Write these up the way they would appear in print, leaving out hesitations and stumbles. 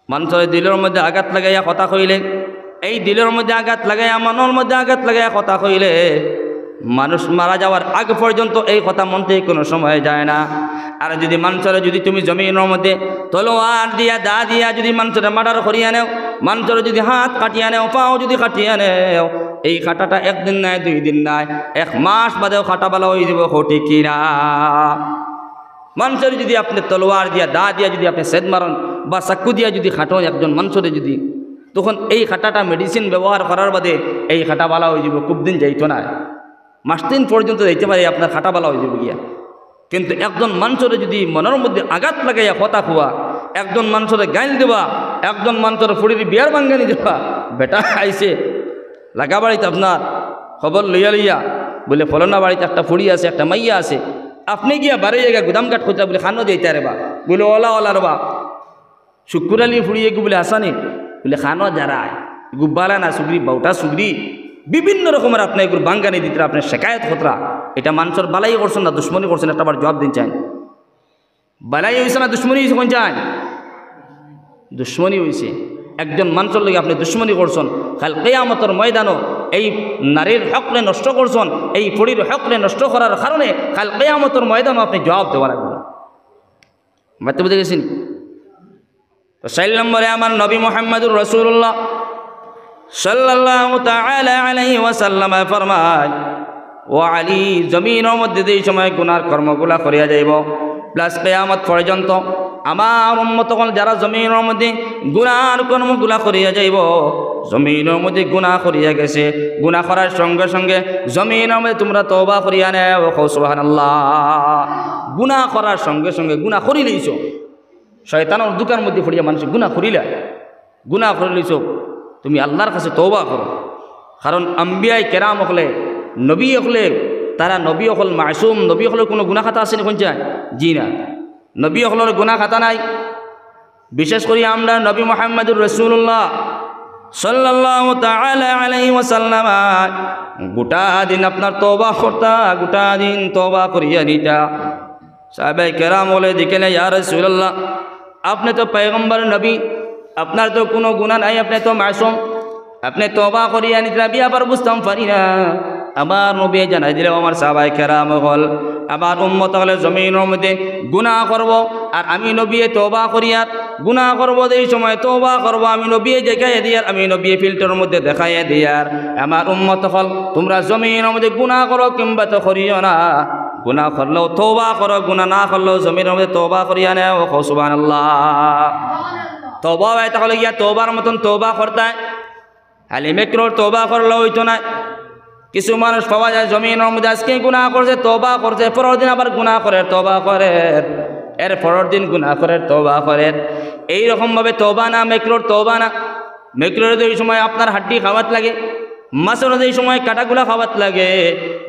মানুষের দিলের মধ্যে আঘাত লাগাইয়া কথা কইলে, এই দিলের মধ্যে আঘাত লাগাইয়া মনের মধ্যে আঘাত লাগাইয়া কথা কইলে মানুষ মারা যাওয়ার আগ পর্যন্ত এই কথা মন থেকে কোনো সময় যায় না। আর যদি মানুষের যদি তুমি জমিনের মধ্যে তলোয়ার দিয়া দা দিয়া যদি মানুষের মার্ডার করিয়া নেও, মানুষের যদি হাত কাটিয়া নেও, পাও যদি কাটিয়া নেও, এই কাটাটা একদিন নাই, 2 দিন নাই, 1 মাস বাদেও কাটা ভালো হয়ে যাব, ঠিক কিনা? মানুষের যদি আপনি তলোয়ার দিয়া দা দিয়া যদি আপনি সেদ মারন বা চাকু দিয়া যদি খাটো একজন মানুষের যদি, তখন এই খাটাটা মেডিসিন ব্যবহার করার বাদে এই খাটা বালা হয়ে যাব, খুব দিন যাইতো না, 1 মাস পর্যন্ত যাইতে পারে আপনার খাটা বালা হয়ে যাবে গিয়া। কিন্তু একজন মানুষের যদি মনের মধ্যে আঘাত লাগাইয়া কথা খুয়া, একজন মানুষের গাইল দেবা, একজন মানুষের ফুড়ির বিয়ার বাঙ্গানি দেবা, বেটা আইসে লাগা বাড়িতে আপনার খবর লইয়া লইয়া বলে ফলনা বাড়িতে একটা ফুড়ি আছে, একটা মাইয়া আছে, আপনি গিয়া বাড়ি জায়গা গুদাম কাঠ খোঁজা বলে খানো দিতে রে বা, বলে ওলা ওলা রে বা শুকুরালি ফুড়িয়ে গু বলে আসানি বলে খানো যারা গুব্বালা না সুগরি বাউটা সুগরি বিভিন্ন রকমের আপনার এগুলো বাঙ্গানি দিতে আপনার শেখায়ত খতরা। এটা মানুষের বালাই করছেন না দুশ্মনী করছেন? একটা বার জবাব দিন চান। বালাই হয়েছে না দুশ্মনী হয়েছে? কোন চান? দুশ্মনী হয়েছে। একজন মানুষের লগে আপনি দুশ্মনী করছেন, কাল কিয়ামতের ময়দানও এই নারীর হকরে নষ্ট করছেন, এই ফুড়ির হকরে নষ্ট করার কারণে কাল কিয়ামতের ময়দানও আপনি জবাব দেওয়া লাগবে। বাড়তে বুঝে গেছেন? তো 4 নম্বরে আমার নবী মুহাম্মদুর রাসূলুল্লাহ সাল্লাল্লাহু তাআলা আলাইহি ওয়াসাল্লাম ফরমায়, ও আলী, জমিনের মধ্যে যেই সময় গুনার কর্মগুলা করিয়া যাইব প্লাস কিয়ামত পর্যন্ত আমার উম্মত যারা জমিনের মধ্যে গুনার কর্মগুলা করিয়া যাইব, জমিনের মধ্যে গুনাহ করিয়া গেছে, গুনাহ করার সঙ্গে সঙ্গে জমিনের মধ্যে তোমরা তওবা করিয়া নেও, সুবহানাল্লাহ। গুনাহ করার সঙ্গে সঙ্গে গুনাহ করি লইছো, শয়তানের দুকার মধ্যে পড়িয়া মানুষ গুনাহ করিলা, গুনাহ করে লইছো, তুমি আল্লাহর কাছে তওবা করো। কারণ আম্বিয়াই কেরাম হলে, নবী হলে, তারা নবী হল মাসুম, নবী হলের কোনো গুনাহ খাতা আছে না? কোন চায়? জি না, নবী হলের গুনাহ খাতা নাই। বিশেষ করে আমরা নবী মুহাম্মদুর রাসূলুল্লাহ সাল্লাল্লাহু তাআলা আলাইহি ওয়াসাল্লাম গোটা দিন আপনার তওবা করতা, গোটা দিন তওবা করিয়া নিতা। সাহাবায়ে কেরাম বলে দেখেন, ইয়া রাসূলুল্লাহ, আপনি তো পয়গম্বর নবী, আপনার তো কোনো গুনাহ নাই, আপনি তো মাসুম, আপনি তওবা করিয়া নিতে, আমি আবার বুঝতাম পারি না। আমার নবী জানাই দিলে, আমার সাহাবায়ে কেরাম হল, আমার উম্মত হলে জমিনের মধ্যে গুনাহ করব, আর আমি নবী তওবা করিয়ার গুনাহ করব, এই সময় তওবা করব, আমি নবী দেখাইয়া দিয়ার, আমি নবী ফিল্টারের মধ্যে দেখাইয়া দিয়ার, আমার উম্মত হল তোমরা জমিনের মধ্যে গুনাহ করো কিংবা তো করিও না, গুনাহ করলেও তওবা করো, গুনাহ না করলেও জমিনের মধ্যে তওবা করিয়া নেও, সুবহানাল্লাহ। তওবা হয় তাহলে গিয়া তওবার মতন তওবা করতে, খালি মেকরোর তওবা করলেও হইতো না। কিছু মানুষ পাওয়া যায় জমিনের মধ্যে আজকে গুনাহ করছে, তওবা করছে, পরের দিন আবার গুনাহ করে, তওবা করে, এর পরের দিন গুনাহ করে, তওবা করে। এইরকমভাবে তওবা না, মেকরোর তওবা না। মেকরোর এই সময় আপনার হাড্ডি খাওয়াত লাগে, মাছের এই সময় কাটাগুলা খাওয়াত লাগে,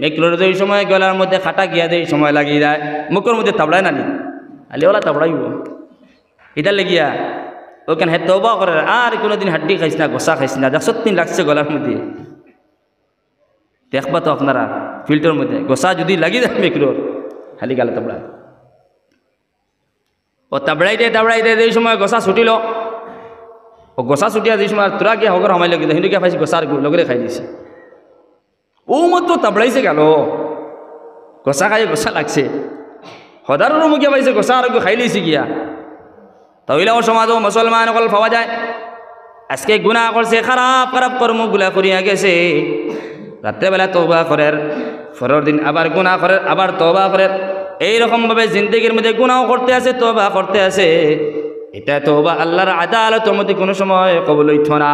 মেকরোর এই সময় গলার মধ্যে খাটা গিয়া দেয় সময় লাগিয়ে যায়, মুখের মধ্যে তাবড়ায় না নি, আলি ওলা তাবড়াইব, এটা লেগিয়া ওখানে হে তওবা করে, আর কোনোদিন হাড্ডি খাইস না, গোসা খাইস না, 100 দিন লাগছে গলার মধ্যে। দেখবা তো আপনারা ফিল্টারের মধ্যে গোসা যদি লাগি যায় মেকরোর, খালি গালে তাবড়ায়, ও তাবড়াইতে এই সময় গোসা ছুটিল, ও গোসা ছুটিয়া যে সময় তোরা গিয়ে হগর হামাই লাগি হিন্দু গিয়ে পাইছি গোসার লগরে খাই দিছে, ও মতো তাবড়াইছে গেল, গোসা খাই গোসা লাগছে, হদারোর মুখে পাইছে গোসা আর খাই লইছে গিয়া। তাহলেও সমাজও মুসলমান সকল পাওয়া যায় আজকে গুনাহ করছে, খারাপ খারাপ কর্মগুলা করিয়া গেছে, রাত্রেবেলা তওবা করে, পরের দিন আবার গুনাহ করে, আবার তওবা করে, এইরকমভাবে জিন্দেগির মধ্যে গুনাহ করতে আছে, তওবা করতে আছে। এটা তওবা আল্লাহর আদালতের মধ্যে কোনো সময় কবুল হইতো না।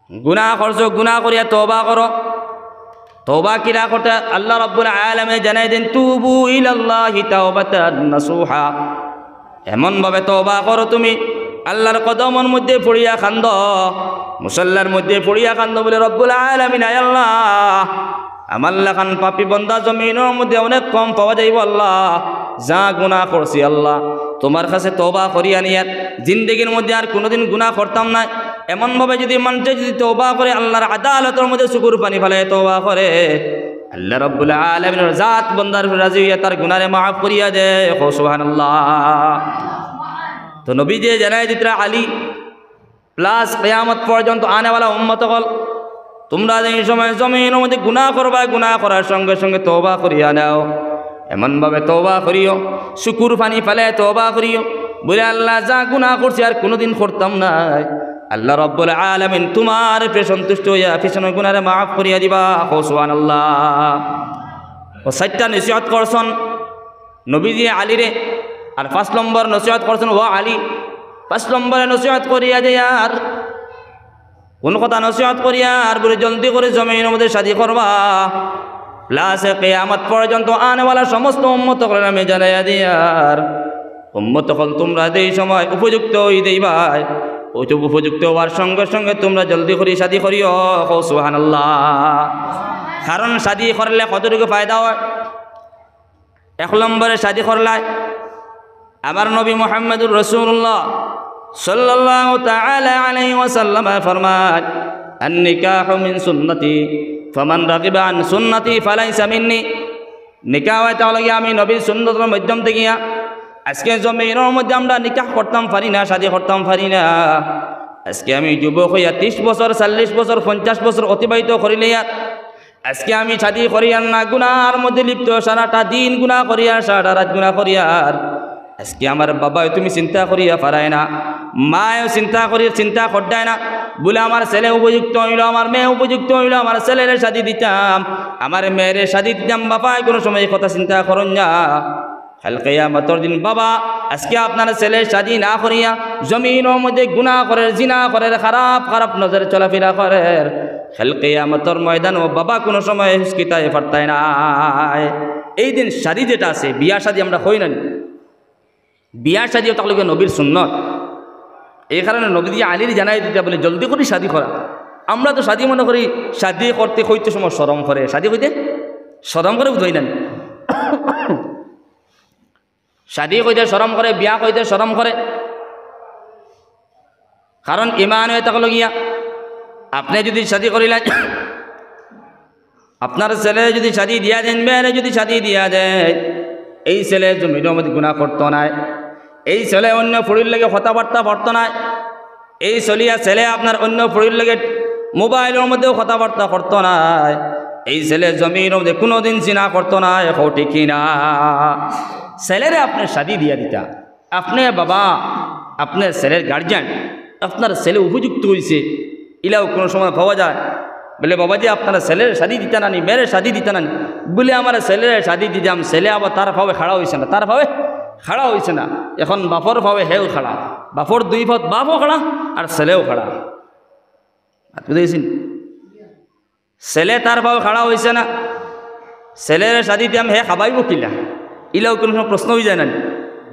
গুনাহ করছো, গুনাহ করিয়া তওবা করো। তওবা কিরা করতে আল্লাহ রাব্বুল আলামিন জানাই দেন, তুবু ইলাল্লাহি তাওবাতান নাসুহা। এমনভাবে তওবা করো তুমি আল্লাহর কদমের মধ্যে পড়িয়া কান্দ, মুসাল্লার মধ্যে পড়িয়া কান্দ, বলে রব্বুল আলামিন, আয় আল্লাহ, আমার লাখান পাপী বান্দা জমিনের মধ্যে অনেক কম পাওয়া যাইব আল্লাহ, যা গুনাহ করছি আল্লাহ তোমার কাছে তওবা করিয়া নিয়ার জিন্দেগির মধ্যে আর কোনোদিন গুনাহ করতাম না। এমনভাবে যদি মানুষে যদি তওবা করে আল্লাহর আদালতের মধ্যে চুকুর পানি ফেলে তওবা করে, আল্লাহ রাব্বুল আলামিনের জাত বান্দার রাজি হইয়া তার গুনাহে মাফ করিয়া দেয়, সুবহানাল্লাহ। তো নবী যে জানাই দিতরা আলী প্লাস কিয়ামত পর্যন্ত আনেওয়ালা উম্মত হল তোমরা এই সময় জমিনের মধ্যে গুনাহ করবা, গুনাহ করার সঙ্গে সঙ্গে তওবা করিয়া নাও, এমনভাবে তওবা করিও শুকুর পানি ফেলে তওবা করিও, বলে আল্লাহ যা গুনাহ করছি আর কোনোদিন করতাম না, আল্লাহ রব্বুল আলামিন তোমার উপরে সন্তুষ্ট হইয়া পিছনের গুনারে মাফ করিয়া দিবা। সুবহানাল্লাহ। ও 7টা নসিহত করছেন নবীজি আলীরে, আর 5 নম্বর নসিহত করছেন ও আলী 5 নম্বরে নসিহত করিয়া যে আর কোন কথা নসিহত করিয়া আর বলে জলদি করে জমিনের মধ্যে শাদী করবা, প্লাস কিয়ামত পর্যন্ত আনেওয়ালা সমস্ত উম্মত হল আমি জানাইয়া দিয়ার উম্মত হল তোমরা এই সময় উপযুক্ত হই দেইবাই, ওই উপযুক্ত হওয়ার সঙ্গে সঙ্গে তোমরা জলদি করে শাদী করিও। সুবহানাল্লাহ। কারণ শাদী করলে কতটুকু ফায়দা হয়? 1 নম্বরে শাদী করলাই আমার নবী মুহাম্মদুর রাসূলুল্লাহ সাল্লাল্লাহু তাআলা আলাইহি ওয়াসাল্লাম ফরমান আন-নিকাহু মিন সুন্নতি ফামান রাগিবা আন সুন্নতি ফালাইসা মিন্নি। নিকাহ তাহলে আমি নবীর সুন্নতের মাধ্যম থেকে আজকে জমিনের মধ্যে আমরা নিকাহ করতাম পারি না, শাদী করতাম পারি না। আজকে আমি যুবক হইয়া 30 বছর 40 বছর 50 বছর অতিবাহিত করিলে আজকে আমি শাদী করিয়ার না গুনার মধ্যে লিপ্ত, সারাটা দিন গুনাহ করিয়ার, সারাটা রাত গুনাহ করিয়ার। আজকে আমার বাবা তুমি চিন্তা করিয়া পারায় না, মায়েও চিন্তা করতায় না, বলে আমার ছেলে উপযুক্ত হইল, আমার মেয়ে উপযুক্ত হইল, আমার ছেলের শাদী দিতাম, আমার মেয়ের শাদী দিতাম। বাবাই কোনো সময় কথা চিন্তা করুন না। কাল কিয়ামতের দিন বাবা আজকে আপনার ছেলের শাদী না করিয়া জমিনের মধ্যে গুনাহ করে, জিনা করে, খারাপ খারাপ নজরে চলাফেরা করে, কাল কিয়ামতের ময়দান ও বাবা কোনো সময় হুসকিতায় পারতায় না। এই দিন শাদী যেটা আছে, বিয়া শাদী আমরা হই না, বিয়া শাদীও তাহলে নবীর সুন্নত। এই কারণে নবী আলীর জানাই দিতে বলে জলদি করে শাদী করা। আমরা তো শাদী মনে করি শাদী করতে হইতে সময় শরম করে, শাদী হইতে শরম করে বুঝই না, শাদী কইতে শরম করে, বিয়া কইতে শরম করে। কারণ ইমান হয়ে থাকলো গিয়া আপনি যদি শাদী করিলেন, আপনার ছেলে যদি শাদী দিয়া দেন, মেয়েরে যদি শাদী দিয়া দেয়, এই ছেলে জমির মধ্যে গুনাহ করতো না, এই ছেলে অন্য ফুড়ির লেগে কথাবার্তা পড়তো না, এই ছেলে আপনার অন্য ফুড়ির লেগে মোবাইলের মধ্যেও কথাবার্তা করতো না, এই ছেলে জমির মধ্যে কোনোদিন জিনা করতো না। এখন ঠিকই না, ছেলেরে আপনি শাদী দিয়া দিতা, আপনি বাবা আপনার ছেলের গার্জিয়ান, আপনার ছেলে উপযুক্ত হয়েছে, ইলাও কোনো সময় পাওয়া যায় বলে বাবাজি আপনারা ছেলের শাদী দিতে নানি, মেয়ের শাদী দিতে নানি, বলে আমার ছেলের শাদী দিতাম, ছেলে আবার তার ভাবে খাড়া হয়েছে না, তার ভাবে খাড়া হয়েছে না। এখন বাপর ভাবে হেও খাড়া, বাপর 2 পথ, বাপও খাড়া আর ছেলেও খাড়া, বুঝেছেন? ছেলে তার ভাবে খাড়া হয়েছে না, ছেলের শাদী দিতাম, হে খাবাইব কিলা, ইলাও কোনো সময় প্রশ্ন হয়ে যায় না,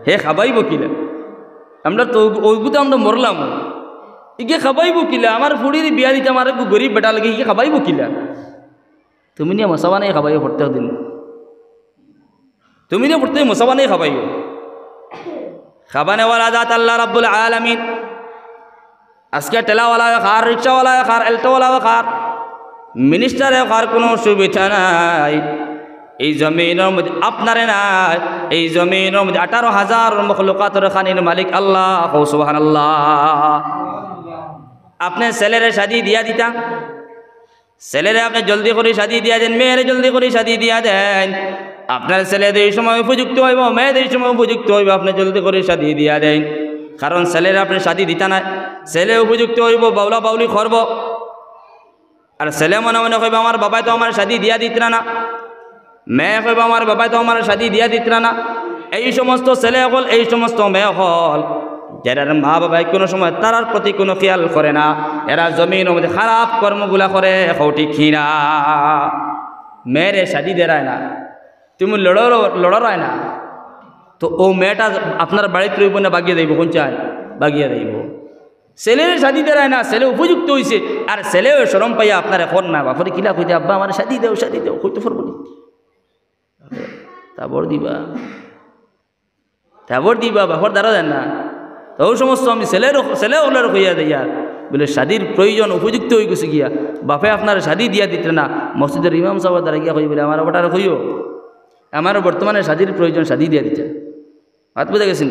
হে খাবাইব কিলা। আমরা তো ওইগুলো আমরা মরলাম, ইকে খাবাইব কিলা, আমার ফুড়ির বিয়া দিতে আমার গরিব বেটা লাগে, ইকে খাবাইব কিলা। তুমি নিয়ে মশাবা নেই খাবাইব প্রত্যেক দিন, তুমি নিয়ে প্রত্যেক মশাবা নেই খাবাইব। খাবানেওয়ালা জাত আল্লাহ রাব্বুল আলামিন। আজকে টেলাওয়ালা খার, রিক্সাওয়ালা খার, এল্টোওয়ালা খার, মিনিস্টারে খার, কোনো সুবিধা নাই। এই জমিনের মধ্যে আপনারে নাই, এই জমিনের মধ্যে 18,000 মখলুকাতের খানির মালিক আল্লাহ। সুবহানাল্লাহ। আপনি ছেলেরে শাদী দিয়া দিতা, ছেলেরে আপনি জলদি করে শাদী দিয়া দেন, মেয়েরে জলদি করে শাদী দিয়া দেন। আপনার ছেলেদের এই সময় উপযুক্ত হইব, মেয়েদের সময় উপযুক্ত হইব, আপনি জলদি করে শাদী দিয়া দেন। কারণ ছেলের আপনি শাদী দিতা নাই, ছেলে উপযুক্ত হইব, বাউলা বাউলি করব, আর ছেলে মনে মনে কইব আমার বাবাই তো আমার শাদী দিয়া দিত না, মেয়ে কইব আমার বাবাই তো আমার শাদী দিয়া দিত না। এই সমস্ত ছেলে হল, এই সমস্ত মেয়ে হল, যারা মা বাবাই কোনো সময় তারার প্রতি কোনো খেয়াল করে না, এরা জমিনের মধ্যে খারাপ কর্মগুলা করে। ঠিক না? মেয়েরে শাদী দেরায় না, তুমি লড়ায় না, তো ও মেয়েটা আপনার বাড়িতে রইব না, বাগিয়ে দেব, কোন চায় বাগিয়ে দেব। ছেলের শাদী দেরায় না, ছেলে উপযুক্ত হয়েছে, আর ছেলেও শরম পাইয়া আপনার এখন না বাপরে কিলা কইতে, আব্বা আমার শাদী দেও, শাদী দেও, কইতে পারবো না, তারপর দিবা, বাপর দ্বারা দেন না। তো ওই সমস্ত আমি ছেলে ওগুলোর কইয়া দেই, আর বলে শাদীর প্রয়োজন উপযুক্ত হয়ে গেছে গিয়া, বাপে আপনার শাদী দিয়া দিতে না, মসজিদের ইমাম সাহেবের দ্বারা গিয়া কই বলে আমার ওটার কইও, আমার বর্তমানে শাদীর প্রয়োজন, শাদী দিয়া দিতে। হাত বুঝে গেছেন?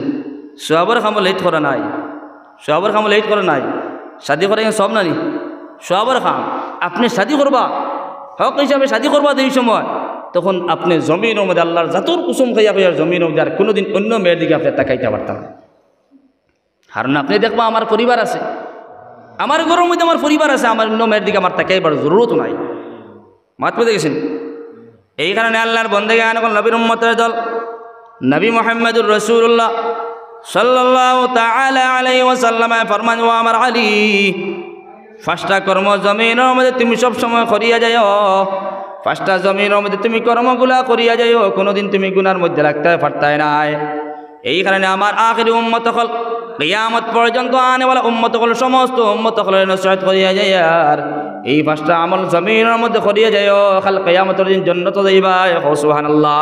সোয়াবর খামো লেট করা নাই, সোয়াবর খামো লেট করা নাই, শাদি করে সব নানি সোয়াবর খাম। আপনি শাদি করবা হক হিসাবে শাদি করবা এই সময়, তখন আপনি জমিনের মধ্যে আল্লাহর জাতুর কুসুম খাইয়া খাইয়া জমিনের মধ্যে আর কোনোদিন অন্য মেয়ের দিকে আপনি তাকাইতে পারতাম না। কারণ আপনি দেখবা আমার পরিবার আছে, আমার ঘরের মধ্যে আমার পরিবার আছে, আমার অন্য মেয়ের দিকে আমার তাকাইবার জরুরত নাই। মাত পেতে গেছেন। এই কারণে আল্লাহর বন্দেগান এখন নবীর উম্মতের দল নবী মুহাম্মদুর রাসূলুল্লাহ সাল্লাল্লাহু তাআলা আলাইহি ওয়াসাল্লাম ফরমান, ও আমার আলী, ফার্স্টটা কর্ম জমিনের মধ্যে তুমি সব সময় করিয়া যাও, ফার্স্টটা জমিনের মধ্যে তুমি কর্মগুলা করিয়া যাও, কোনোদিন তুমি গুনার মধ্যে লাগতে পারতাই নাই। এই কারণে আমার আখিরি উম্মত হল কিয়ামত পর্যন্ত আনেওয়ালা উম্মত হল সমস্ত উম্মত হলের নসিহত করিয়া যায়, আর এই পাঁচটা আমল জমিনের মধ্যে করিয়া যায়, কাল কিয়ামতের দিন জান্নাত যাইবা। সুবহানাল্লাহ।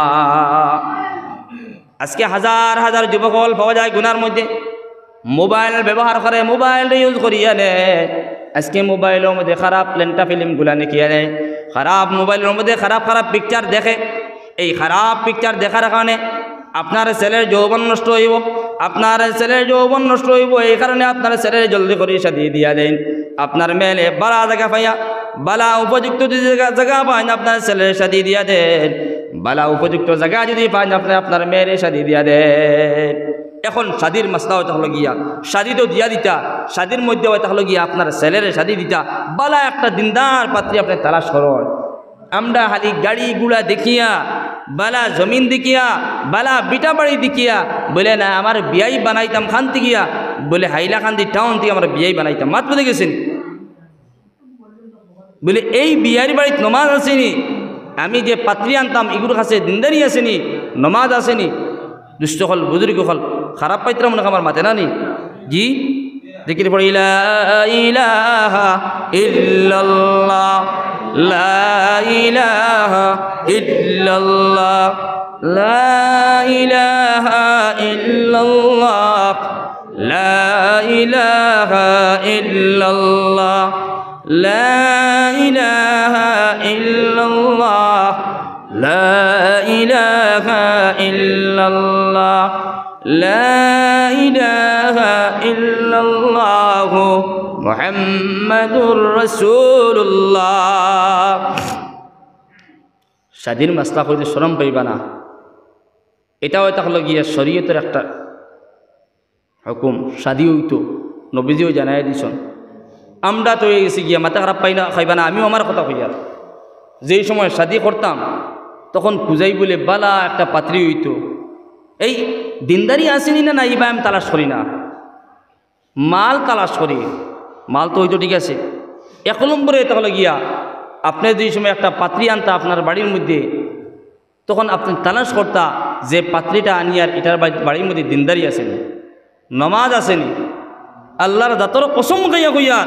আজকে হাজার হাজার যুবক পাওয়া যায় গুনার মধ্যে, মোবাইল ব্যবহার করে, মোবাইল ইউজ করিয়া নেয়। আজকে মোবাইলের মধ্যে খারাপ লেন্টা ফিল্মগুলা নেকিয়া নেয়, খারাপ মোবাইলের মধ্যে খারাপ খারাপ পিকচার দেখে। এই খারাপ পিকচার দেখার কারণে আপনার ছেলের যৌবন নষ্ট হইব, আপনার ছেলের যৌবন নষ্ট হইব। এই কারণে আপনার ছেলের জলদি করে শাদি দিয়া দেন। আপনার মেলে বালা জায়গা পাইয়া, বালা উপযুক্ত যদি জায়গা পান আপনার ছেলের শাদি দিয়া দেন, বালা উপযুক্ত জায়গা যদি পান আপনি আপনার মেয়ের শাদি দিয়া দেন। এখন শাদির মাসলাও তাহলে গিয়া শাদি তো দিয়া দিতা, শাদির মধ্যে তাহলে গিয়া আপনার ছেলের শাদি দিতা, বালা একটা দিনদার পাত্রী আপনি তালাশ করুন। আমরা খালি গাড়ি গুড়া দেখিয়া, বালা জমিন দেখিয়া, বালা বিটা বাড়ি দেখিয়া বলে না আমার বিয়াই বানাইতাম খান্তি গিয়া, বলে হাইলাকান্দি টাউন থেকে আমার বিয়াই বানাইতাম। মাত বুঝে গেছেন? বলে এই বিয়ার বাড়িত নমাজ আসেনি, আমি যে পাত্রী আনতাম এগুলোর কাছে দিনদারি আসেনি, নমাজ আসেনি। দুষ্ট হল বুজুর্গ হল খারাপ পাইতাম মনে আমার মাতে না নি জি জিকির পড়ে লা ইলাহা ইল্লাল্লাহ, লা ইলাহা ইল্লাল্লাহ, লা ইলাহা ইল্লাল্লাহ, লা ইলাহা ইল্লাল্লাহ, লা ইলাহা ইল্লাল্লাহ, লা ইলাহা ইল্লাল্লাহ, লা ইলাহা ইল্লাল্লাহ মুহাম্মাদুর রাসূলুল্লাহ। শাদির মাসলা করতে শরম পাইবা না, এটাও এটা হলো গিয়া শরীয়তের একটা হুকুম। শাদি হইতো নবীজিও জানাই দিছেন। আমরা তো হয়ে গেছি গিয়া মাথা খারাপ পাই না খাইবা না। আমিও আমার কথা কইয়া যেই সময় শাদি করতাম তখন খুঁজাই বলে বালা একটা পাত্রী হইতো। এই দিনদারি আসেনি না, না এইবা আমি তালাশ করি না, মাল তালাশ করি। মাল তো হইতো ঠিক আছে, 1 নম্বরে তাহলে গিয়া আপনি যেই সময় একটা পাত্রী আনতা আপনার বাড়ির মধ্যে, তখন আপনি তালাশ করতা যে পাত্রীটা আনিয়ার এটার বাড়ির মধ্যে দিনদারি আসেনি, নমাজ আসেনি। আল্লাহর দাতর কসম খাইয়া কইয়া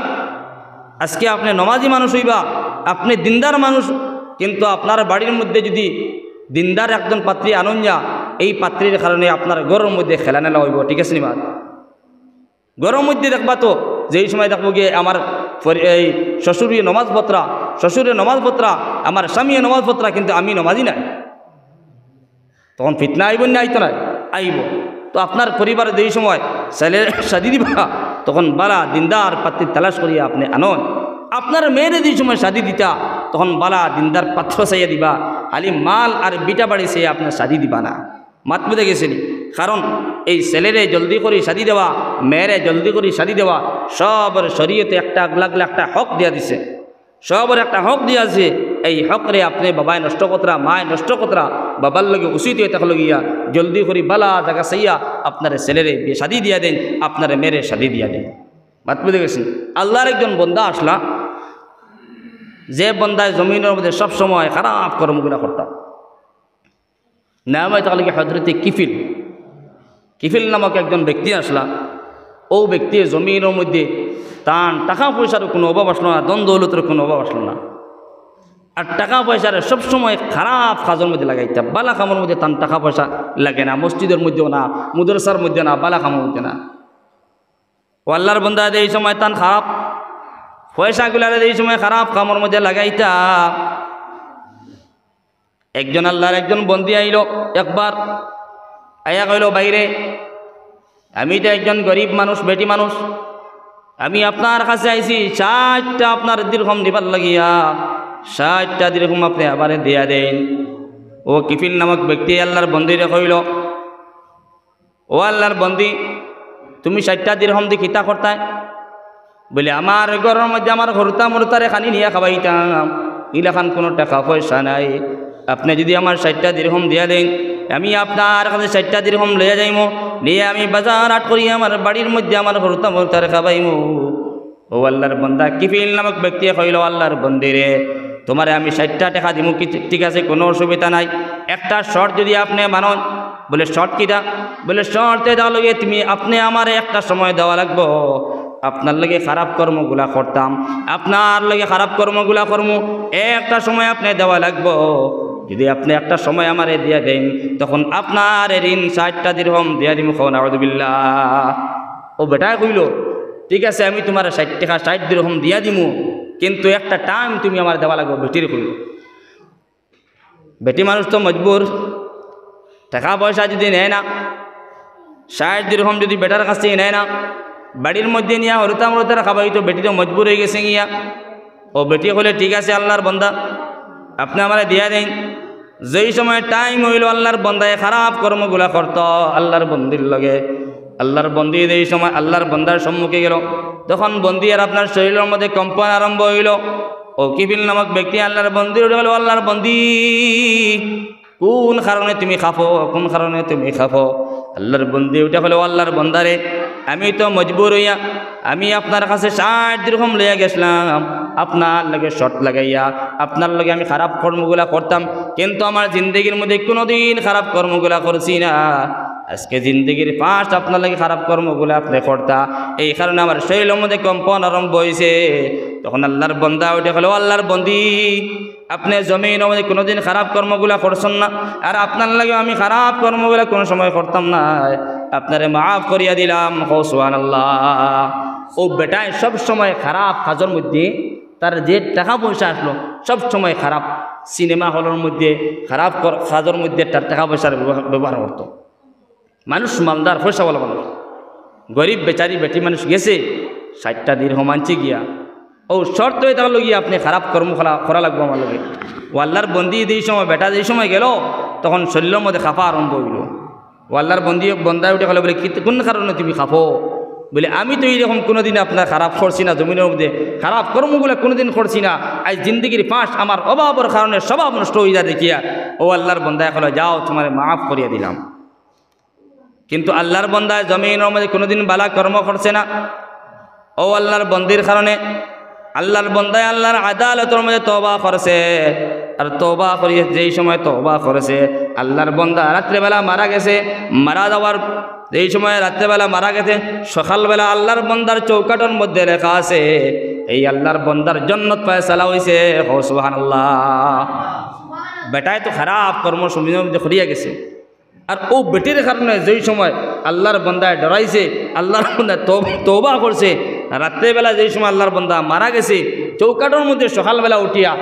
আজকে আপনি নমাজি মানুষ হইবা, আপনি দিনদার মানুষ, কিন্তু আপনার বাড়ির মধ্যে যদি দিনদার একজন পাত্রী আনুন যা, এই পাত্রীর কারণে আপনার ঘরের মধ্যে খেলানেলা হইব। ঠিক আছে নিমা? ঘরের মধ্যে দেখবা তো যেই সময় দেখবো গিয়ে আমার এই শ্বশুরের নমাজ পত্রা, শ্বশুরের নমাজ পত্রা, আমার স্বামী নমাজ পত্রা, কিন্তু আমি নমাজি নাই। তখন ফিতনা আইব না আইতো না? আইব। তো আপনার পরিবারে যেই সময় ছেলের শাদি দিবা তখন বালা দিনদার পাত্রী তালাশ করিয়া আপনি আনন। আপনার মেয়ের যেই সময় শাদি দিতা তখন বালা দিনদার পাত্র চাইয়া দিবা, খালি মাল আর বিটা বাড়ি সে আপনার শাদি দিবা না। মাত বুঝে গেছেনি? কারণ এই ছেলেরে জলদি করে শাদি দেওয়া, মেয়েরে জলদি করে শাদি দেওয়া, সবার শরীয়তে একটা লাগলে একটা হক দিয়া দিছে, সবার একটা হক দিয়া আছে। এই হকরে আপনি বাবায় নষ্ট কতরা, মায় নষ্ট কতরা, বাবার লগে উচিত হয়ে থাকলো গিয়া জলদি করে বালা জায়গা চাইয়া আপনার ছেলেরে বিয়ে শাদি দিয়া দেন, আপনার মেয়েরে শাদি দিয়া দেন। মাত বুঝে গেছেন? আল্লাহর একজন বন্দা আসলা, যে বন্দায় জমিনের মধ্যে সবসময় খারাপ কর্মগুলা করতাম। নাম হয় তাহলে কি হজরতে কিফিল, কিফিল নামক একজন ব্যক্তি আসলা। ও ব্যক্তি জমিনের মধ্যে তার টাকা পয়সার কোনো অভাব আসলো না, দ্বন্দ্ব দৌলতের কোনো অভাব আসলো না। আর টাকা পয়সার সবসময় খারাপ কাজের মধ্যে লাগাইতাম, বালা কামের মধ্যে তার টাকা পয়সা লাগে না, মসজিদের মধ্যেও না, মুদরসার মধ্যে না, বালা কামের মধ্যে না। ও আল্লাহর বন্দা এই সময় তার খারাপ পয়সাগুলার এই সময় খারাপ কামের মধ্যে লাগাইতা। একজন আল্লাহর একজন বন্দি আইল, একবার আয়া কইল বাইরে আমি তো একজন গরিব মানুষ, বেটি মানুষ, আমি আপনার কাছে আইছি 60টা আপনার দিরহম দিবার লাগিয়া, 60টা দিরহম আপনি আবারে দিয়া দেন। ও কিফিল নামক ব্যক্তি আল্লাহর বন্দিরে কইল, ও আল্লাহর বন্দি, তুমি 60টা দিরহম দি কিতা করতাই? বলে আমার ঘরের মধ্যে আমার হরতা মরতারে খানি নিয়ে খাবাইতাম, ইলাখান কোনো টাকা পয়সা নাই। আপনি যদি আমার 60টা দিরহম দিয়া দেন, আমি আপনার কাছে 60টা দিরহম লইয়া যাইম, নিয়ে আমি বাজার হাট করি আমার বাড়ির মধ্যে আমার হরতা মরতারে খাবাইম। ও আল্লাহর বন্দা কিফিল নামক ব্যক্তি কইল, আল্লাহর বন্দিরে, তোমারে আমি 60টা টাকা দিব, কি ঠিক আছে, কোনো অসুবিধা নাই। একটা শর্ট যদি আপনি মানন। বলে শর্ট কিটা? বলে শর্তে দেওয়া লগে তুমি আপনি আমার একটা সময় দেওয়া লাগবো, আপনার লগে খারাপ কর্মগুলা করতাম, আপনার লগে খারাপ কর্মগুলা কর্ম একটা সময় আপনি দেওয়া লাগবো। যদি আপনি একটা সময় আমারে দিয়া দেন, তখন আপনার ঋণ 60টা দিরহম দিয়া দিম। নাউযুবিল্লাহ। ও বেটা কইল, ঠিক আছে, আমি তোমার 60 টাকা 60 দিরহম দিয়া দিমু, কিন্তু একটা টাইম তুমি আমার দেওয়া লাগবো। বেটির কইল, বেটি মানুষ তো মজবুর, টাকা পয়সা যদি নেয় না, 60 দিরহম যদি বেটার কাছ থেকে নেয় না, বাড়ির মধ্যে নিয়ে হরতা মরতারা খাবাই, তো বেটি তো মজবুর হয়ে গেছে গিয়া। ও বেটি হলে ঠিক আছে আল্লাহর বন্দা, আপনি আমার দিয়া দেন। যেই সময় টাইম হইল আল্লাহর বন্দায় খারাপ কর্মগুলা করত আল্লাহর বন্দির লগে, আল্লাহর বন্দি এই সময় আল্লাহর বন্দার সম্মুখে গেল, তখন বন্দি আর আপনার শরীরের মধ্যে কম্পন আরম্ভ হইল। ও কিফিল নামক ব্যক্তি আল্লাহর বন্দির উঠে গেল, আল্লাহর বন্দি, কোন কারণে তুমি খাফো, কোন কারণে তুমি খাফো? আল্লাহর বন্দি উঠে গেল, আল্লাহর বন্দারে, আমি তো মজবুর হইয়া আমি আপনার কাছে 60 দিরহম লইয়া গেছিলাম, আপনার লগে শর্ট লাগাইয়া আপনার লগে আমি খারাপ কর্মগুলা করতাম, কিন্তু আমার জিন্দগির মধ্যে কোনোদিন খারাপ কর্মগুলা করছি না। আজকে জিন্দগির ফার্স্ট আপনার লাগে খারাপ কর্মগুলো আপনি করতা, এই কারণে আমার শরীরের মধ্যে কম্পন আরম্ভ হয়েছে। তখন আল্লাহর বন্দা উঠে গেল, আল্লাহর বন্দি, আপনি জমিনের মধ্যে কোনোদিন খারাপ কর্মগুলা করছেন না, আর আপনার লাগে আমি খারাপ কর্মগুলা কোনো সময় করতাম না, আপনারে মাফ করিয়া দিলাম। সুবহানাল্লাহ। ও বেটায় সব সময় খারাপ কাজের মধ্যে তার যে টাকা পয়সা আসলো সব সময় খারাপ সিনেমা হলের মধ্যে খারাপ কাজের মধ্যে তার টাকা পয়সার ব্যবহার করত। মানুষ মালদার পয়সাওয়ালা মানুষ, গরিব বেচারি বেটি মানুষ গেছে 60টা দিরহম আনছে গিয়া, ও শর্ত হয়ে থাকলো গিয়া আপনি খারাপ কর্ম করা লাগবো আমার লগে। ও আল্লাহর বন্দি যেই সময় বেটা যেই সময় গেল, তখন শরীরের মধ্যে খাফা আরম্ভ হইল। ও আল্লাহর বন্দায় উঠে গেল, বলে কোন কারণে তুমি খাফো? বলে আমি তো এইরকম কোনোদিন আপনার খারাপ করছি না, জমিনের মধ্যে খারাপ কর্মগুলো কোনোদিন করছি না, আজ জিন্দগির ফাঁস আমার অভাবের কারণে স্বভাব নষ্ট হয়ে যা দেখিয়া ও আল্লাহর বন্দায় হলো, যাও তোমার মাফ করিয়া দিলাম। কিন্তু আল্লাহর বন্দায় জমিনের মধ্যে কোনোদিন বালা কর্ম করছে না। ও আল্লাহর বন্দির কারণে আল্লাহর বন্দায় আল্লাহর আদালতের মধ্যে তওবা করেছে, আর তওবা করিয়ে যেই সময় তওবা করেছে আল্লাহর বন্দা রাত্রেবেলা মারা গেছে, মারা যাওয়ার যেই সময় রাত্রেবেলা মারা গেছে, সকালবেলা আল্লাহর বন্দার চৌকাটের মধ্যে লেখা আছে, এই আল্লাহর বন্দার জান্নাত ফয়সালা হইছে। সুবহানাল্লাহ। বেটায় তো খারাপ কর্ম সময়ের মধ্যে করিয়া গেছে, আর ও বেটির কারণে যেই সময় আল্লাহর বন্দায় ডরাইছে, আল্লাহর বন্দা তওবা করছে, রাত্রেবেলা যেই সময় আল্লাহর বন্দা মারা গেছে, চৌকাটের মধ্যে সকালবেলা উঠিয়া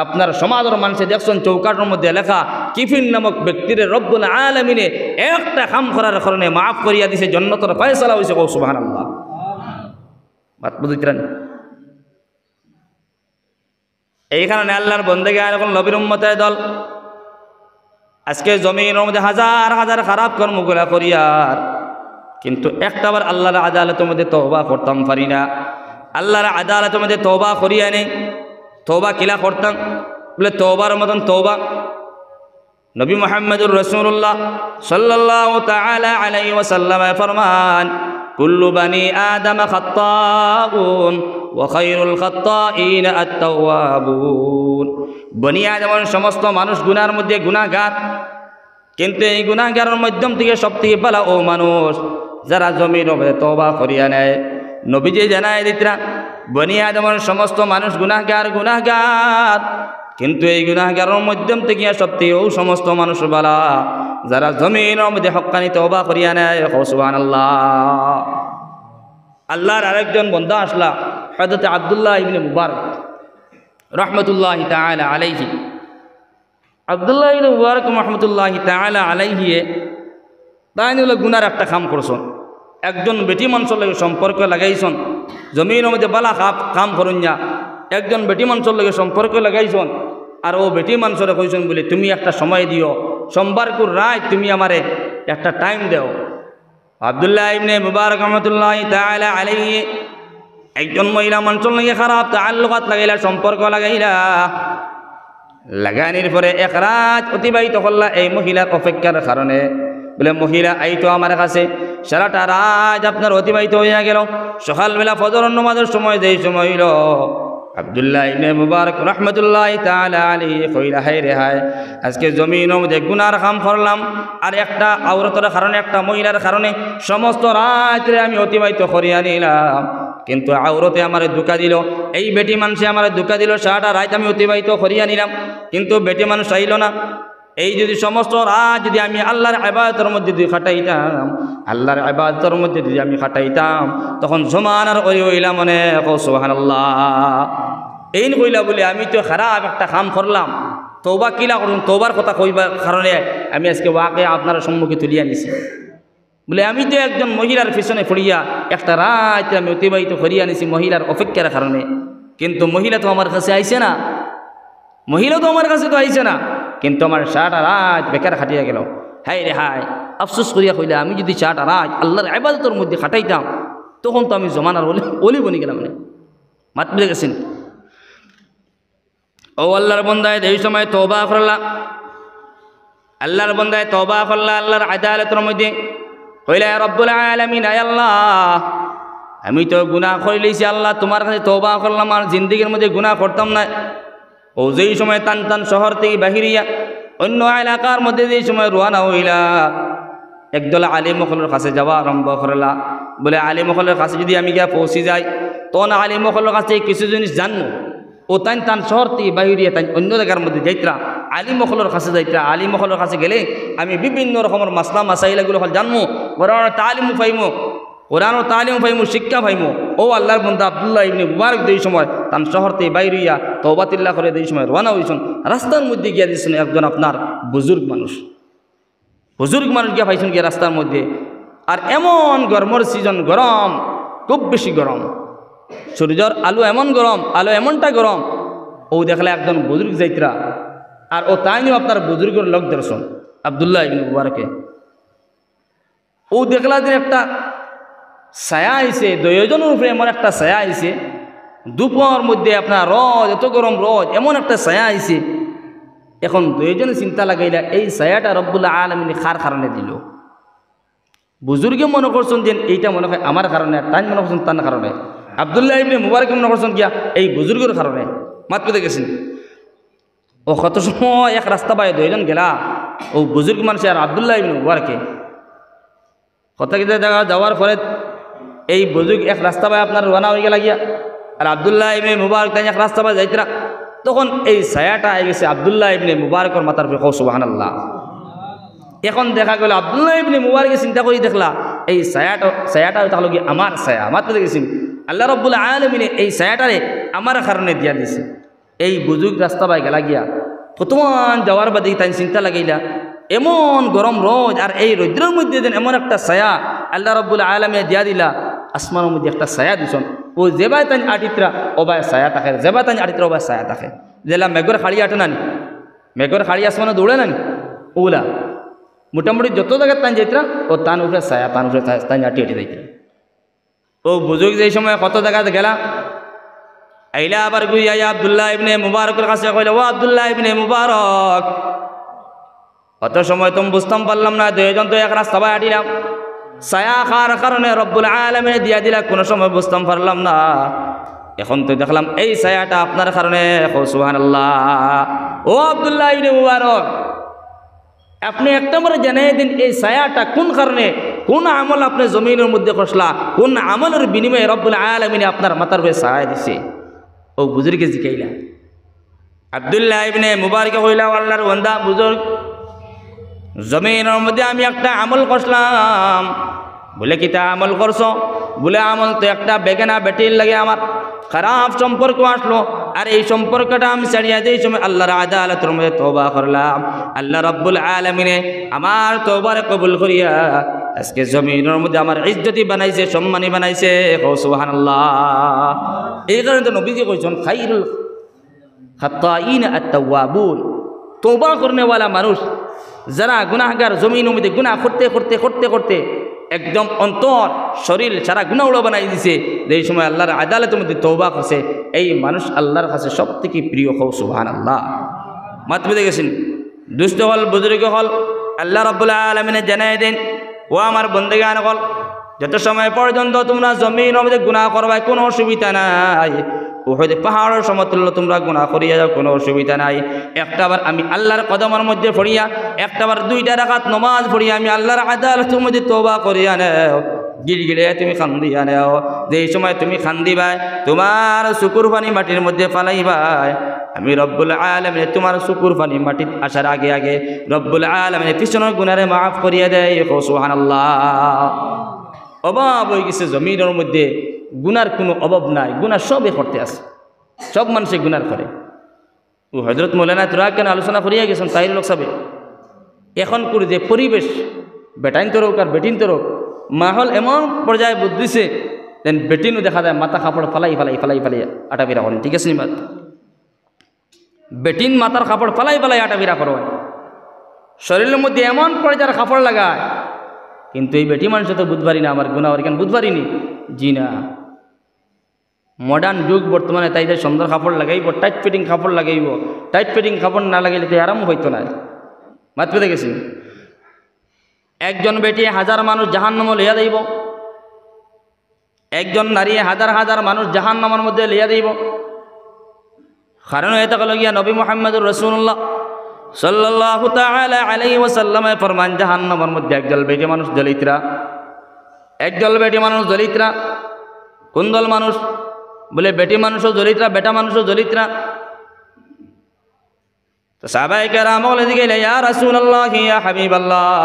আপনার সমাজের মানুষে দেখছেন চৌকাটের মধ্যে লেখা, কিফিল নামক ব্যক্তির রব্বুল আলামিনে একটা কাম করার কারণে মাফ করিয়া দিছে, জান্নাতের ফয়সালা হইছে। সুবহানাল্লাহ। বাত বুঝিতেন? এই কারণে আল্লাহর বন্দেগে আর এখন নবীর উম্মতের দল আজকে জমিনের মধ্যে হাজার হাজার খারাপ কর্মগুলা করিয়ার, কিন্তু একটাবার আল্লাহর আদালতের মধ্যে তওবা করতাম পারি না। আল্লাহর আদালতের মধ্যে তওবা করিয়া নেই। তওবা কিলা করতাম? বলে তওবার মতন তওবা নবী মুহাম্মদুর রাসূলুল্লাহ সাল্লাল্লাহু তাআলা আলাইহি ওয়াসাল্লাম ফরমান, কুল্লু বানি আদম খাত্তাউন ওয়া খায়রুল খাত্তাইন আত-তাওয়াবুন। বনি আদমের সমস্ত মানুষ গুনার মধ্যে গুনাহগার, কিন্তু এই গুনাহগারের মাধ্যম থেকে সবথেকে ভালো ও মানুষ যারা জমির মধ্যে তওবা করিয়া নেয়। নবীজি জানায় দিতরা, বনি আদমের সমস্ত মানুষ গুনাহগার, কিন্তু এই গুনাহগারের মাধ্যম থেকে সবথেকে ও সমস্ত মানুষ ভালো যারা জমির মধ্যে হক্কানি তওবা করিয়া নেয়। সুবহানাল্লাহ। আল্লাহর আরেকজন বান্দা আসলা, হযরত আব্দুল্লাহ ইবনে মুবারক রাহমাতুল্লাহি তাআলা আলাইহি। আব্দুল্লাহ ইবনে মুবারক রাহমাতুল্লাহি তাআলা আলাইহি তাইনুল গুনার একটা কাম করছেন। একজন বেটি মানুষের লগে সম্পর্ক লাগাইছন জমিনের মধ্যে বালা কাম করুন না একজন বেটি মানুষের লগে সম্পর্ক লাগাইছন আর ও বেটি মানুষের কইছন বলে তুমি একটা সময় দিও সোমবারকুর রাত তুমি আমারে একটা টাইম দাও। আব্দুল্লাহ ইবনে মুবারক রহমাতুল্লাহি তাআলা আলাইহি একজন মহিলা মানুষের লগে খারাপ তাআল্লুকাত লাগাইলা সম্পর্ক লাগানির পরে এক রাত অতিবাহিত করলা এই মহিলার অপেক্ষার কারণে বলে মহিলা আইতো আমার কাছে সারাটা রাত আপনার অতিবাহিত হইয়া গেল সকালবেলা ফজর নামাজের সময় যেই সময় হইল আব্দুল্লাহ ইবনে মুবারক রাহমাতুল্লাহি তাআলা আলাইহি কইলা হায় রে হায় আজকে জমিনের মধ্যে গুনার কাম করলাম আর একটা আওরতের কারণে একটা মহিলার কারণে সমস্ত রাত্রে আমি অতিবাহিত করিয়া নিলাম কিন্তু আওরতে আমারে ধোঁকা দিল এই বেটি মানুষে আমারে ধোঁকা দিল সারাটা রাত আমি অতিবাহিত করিয়া নিলাম কিন্তু বেটি মানুষ আইল না। এই যদি সমস্ত রাত যদি আমি আল্লাহর ইবাদতের মধ্যে যদি খাটাইতাম আল্লাহর ইবাদতের মধ্যে যদি আমি খাটাইতাম তখন জমানার ওই হইলা মনে সুবহানাল্লাহ এই কইলা বলে আমি তো খারাপ একটা কাম করলাম তওবা কিলা করুন তওবার কথা কইবার কারণে আমি আজকে ওয়াকে আপনার সম্মুখে তুলিয়া নিছি বলে আমি তো একজন মহিলার পিছনে পড়িয়া একটা রাত আমি অতিবাহিত করিয়া নিছি মহিলার অপেক্ষার কারণে কিন্তু মহিলা তো আমার কাছে আইছে না মহিলা তো আমার কাছে তো আইছে না কিন্তু আমার সারাটা রাত বেকার খাটিয়া গেল। হায় রে হায় আফসোস করিয়া কইলা আমি যদি সারাটা রাত আল্লাহর ইবাদতের মধ্যে খাটাইতাম তখন তো আমি জমানার ওলি বনি গেলাম মানে মাত বুঝে গেছেন। ও আল্লাহর বান্দায় এই সময় তওবা করলা আল্লাহর বান্দায় তওবা করলা আল্লাহর আদালতের মধ্যে কইলা রব্বুল আলামিন আয় আল্লাহ আমি তো গুনাহ করে লইছি আল্লাহ তোমার কাছে তওবা করলাম আর জিন্দেগির মধ্যে গুনাহ করতাম না। ও যেই সময় টান টান শহর থেকে বাহিরিয়া অন্য এলাকার মধ্যে যেই সময় রওনা হইলা একদল আলিম মখলের কাছে যাওয়া আরম্ভ করলা বলে আলিম মখলের কাছে যদি আমি গিয়া পৌঁছে যাই তখন আলিম মখলের কাছে কিছু জিনিস জানবো ও টান টান শহর থেকে বাহিরিয়া তাই অন্য জায়গার মধ্যে যাইতরা আলিম মখলের কাছে যাইতরা আলিম মখলের কাছে গেলে আমি বিভিন্ন রকমের মাসলা মাসাইলাগুলো জানবো কোরআনের তালিম পাইমু শিক্ষা পাইমু। ও আল্লাহর বান্দা আব্দুল্লাহ ইবনে মুবারক এই সময় তান শহর থেকে বাইরে হইয়া তওবাতিল্লাহ করে এই সময় রওনা হইছেন রাস্তার মধ্যে গিয়া দিয়েছেন একজন আপনার বুজুর্গ মানুষ গিয়া পাইছেন গিয়া রাস্তার মধ্যে আর এমন গরমের সিজন গরম খুব বেশি গরম সূর্যের আলো এমন গরম আলো এমনটা গরম ও দেখলে একজন বুজুর্গ যাইতরা আর ও তাইনিও আপনার বুজুর্গের লোক দর্শন আব্দুল্লাহ ইবনে মুবারকে ও দেখলা যে একটা ছায়া আইছে দুইজনের উপরে এমন একটা ছায়া আইছে দুপুর মধ্যে আপনার রোদ এত গরম রোদ এমন একটা ছায়া আইছে এখন দুইজনে চিন্তা লাগাইলা এই ছায়াটা রব্বুল আলামিন কার কারণে দিল বুজুর্গে মনে করছেন যে এইটা মনে হয় আমার কারণে তাই মনে করছেন তার কারণে আব্দুল্লাহ ইবনে মুবারক মনে করছেন গিয়া এই বুজুর্গের কারণে মাত পেতে গেছেন। ও কত সময় এক রাস্তা পায় দুইজন গেলা ও বুজুর্গ মানুষ আর আব্দুল্লাহ ইবনে মুবারকে কথা কিতা জায়গা যাওয়ার পরে এই বুজুর্গ এক রাস্তা পায় আপনার রওনা হয়ে গেলা গিয়া আর আব্দুল্লাহ ইবনে মুবারক তাই এক রাস্তা পায় যাইতরা তখন এই ছায়াটা আই গেছে আব্দুল্লাহ ইবনে মুবারকের মাথার উপরে সুবহানাল্লাহ। এখন দেখা গেল আব্দুল্লাহ ইবনে মুবারকে চিন্তা করি দেখলা এই ছায়াটা তাহলে কি আমার ছায়া মাত্র দেখেছি আল্লাহ রব্বুল আলামিন এই ছায়াটারে আমার কারণে দিয়া দিছে। এই বুজুর্গ রাস্তা পায় গেলা গিয়া কতমান যাওয়ার বাদে তাই চিন্তা লাগাইলা এমন গরম রোদ আর এই রৌদ্রের মধ্যে যেন এমন একটা ছায়া আল্লাহ রব্বুল আলামিন দিয়া দিলা আসমানের মধ্যে একটা ছায়া দিছন ও যেবাই তাই আটিত্রা ওবাই ছায়া থাকে যেবাই তাই আটিত্রা ওবাই ছায়া থাকে যেলা মেঘর খাড়ি আটে নানি মেঘর খাড়ি আসমানে দৌড়ে নানি ওলা মোটামুটি যত জায়গায় তাই যাইতরা ও তান উপরে ছায়া তান উপরে তাই আটি আটি যাইতরা। ও বুজুর্গ যেই সময় কত জায়গাতে গেলা আইলা আবার গুইয়া আব্দুল্লাহ ইবনে মুবারকের কাছে কইলা ও আব্দুল্লাহ ইবনে মুবারক কত সময় তুমি বুঝতাম পারলাম না দুইজন তো এক রাস্তা পায় আটিলাম ছায়া খার কারণে রব্বুল আলামিন দিয়া দিলা কোনো সময় বুঝতাম পারলাম না এখন তো দেখলাম এই ছায়াটা আপনার কারণে সুবহানাল্লাহ। ও আব্দুল্লাহ ইবনে মুবারক আপনি একটা মনে জানাই দিন এই ছায়াটা কোন কারণে কোন আমল আপনি জমিনের মধ্যে করলা কোন আমলের বিনিময়ে রব্বুল আলামিন আপনার মাথার উপরে ছায়া দিছে। ও বুজুর্গে জিকাইলা আব্দুল্লাহ ইবনে মুবারক কইলা আল্লাহর বান্দা বুজুর্গ জমিনের মধ্যে আমি একটা আমল করলাম বলে কিতা আমল করছো বলে আমল তো একটা বেগানা বেটির লাগে আমার খারাপ সম্পর্ক আসলো আর এই সম্পর্কটা আমি ছাড়িয়ে যেই সময় আল্লাহর আদালতের মধ্যে তওবা করলাম আল্লাহ রাব্বুল আলামিন আমার তওবার কবুল করিয়া আজকে জমিনের মধ্যে আমার ইজ্জতি বানাইছে, সম্মানী বানাইছে। সুবহানাল্লাহ। এই কারণে তো নবীজি কইছেন খাইরুল খাত্তাইন আত-তাওয়াবুন, তওবা করনেওয়ালা মানুষ যারা গুনাহগার, জমিনের মধ্যে গুনাহ করতে করতে করতে করতে একদম অন্তর শরীর সারা গুনাহগুলো বানাই দিছে, এই সময় আল্লাহর আদালতের মধ্যে তওবা করছে, এই মানুষ আল্লাহর কাছে সব থেকে প্রিয়। সুবহানাল্লাহ। মাত বুঝে গেছেন? দুষ্ট হল, বুজুর্গ হল, আল্লাহ রাব্বুল আলামিনে জানাই দেন, ও আমার বন্দেগান হল, যত সময় পর্যন্ত তোমরা জমিনের মধ্যে গুনাহ করবে কোনো অসুবিধা নাই। উহুদ পাহাড়ের সমতুল্য তোমরা গুনাহ করিয়া যাও, কোনো অসুবিধা নাই। একটাবার আমি আল্লাহর কদমের মধ্যে পড়িয়া, একটাবার 2টা রাকাত নামাজ পড়িয়া আমি আল্লাহর আদালতের মধ্যে তওবা করিয়া নেও, গিলগিলে তুমি খান্দিয়া নেও। যেই সময় তুমি খান্দিবাই, তোমার চকুর পানি মাটির মধ্যে ফালাইবাই, আমি রব্বুল আলামিন তোমার চকুর পানি মাটির আসার আগে আগে রব্বুল আলামিন পিছনের গুনারে মাফ করিয়া দেয়। সুবহানাল্লাহ। অভাব হয়ে গেছে জমিনের মধ্যে, গুনার কোনো অভাব নাই, গুনাহ সবে করতে আছে, সব মানুষে গুনার করে। ও হযরত মৌলানা তোরা কেন আলোচনা করিয়া গেছেন তাই লোক সবে এখন করে যে পরিবেশ, বেটাইন তরক আর বেটিন তরক মাহল এমন পর্যায়ে বুঝিছে, দেন বেটিনও দেখা যায় মাথা কাপড় ফালাই ফালাই ফালাই ফালাই আটা বিরা করেন। ঠিক আছে নি? বেটিন মাথার কাপড় ফালাই ফালাই আটা বিরা করো, শরীরের মধ্যে এমন পর্যায়ের কাপড় লাগায়, কিন্তু এই বেটি মানুষ তো বুঝবারি না আমার গুনাহ কেন বুঝবারিনি। জি না, মডার্ন যুগ বর্তমানে, তাই তাই সুন্দর কাপড় লাগাইব, টাইট ফিটিং কাপড় লাগাইব। টাইট ফিটিং কাপড় না লাগাইলে তো আরাম হইতো না। মাত পেতে গেছি, একজন বেটি 1000 মানুষ জাহান্নাম লইয়া দেব, একজন নারী 1000 হাজার মানুষ জাহান্নামের মধ্যে লইয়া দেব। কারণ এটা হলো গিয়া নবী মুহাম্মদুর রাসূলুল্লাহ সাল্লাল্লাহু তাআলা আলাইহি ওয়াসাল্লামে ফরমান, জাহান্নামের মধ্যে একদল বেটি মানুষ জ্বলিতরা, একদল বেটি মানুষ জ্বলিতরা। কোন দল মানুষ? বলে বেটি মানুষও জ্বলিতরা, বেটা মানুষও জ্বলিতরা। তো সাহাবায়ে কেরাম বলে দিকে, ইয়া রাসূলুল্লাহ ইয়া হাবিবাল্লাহ,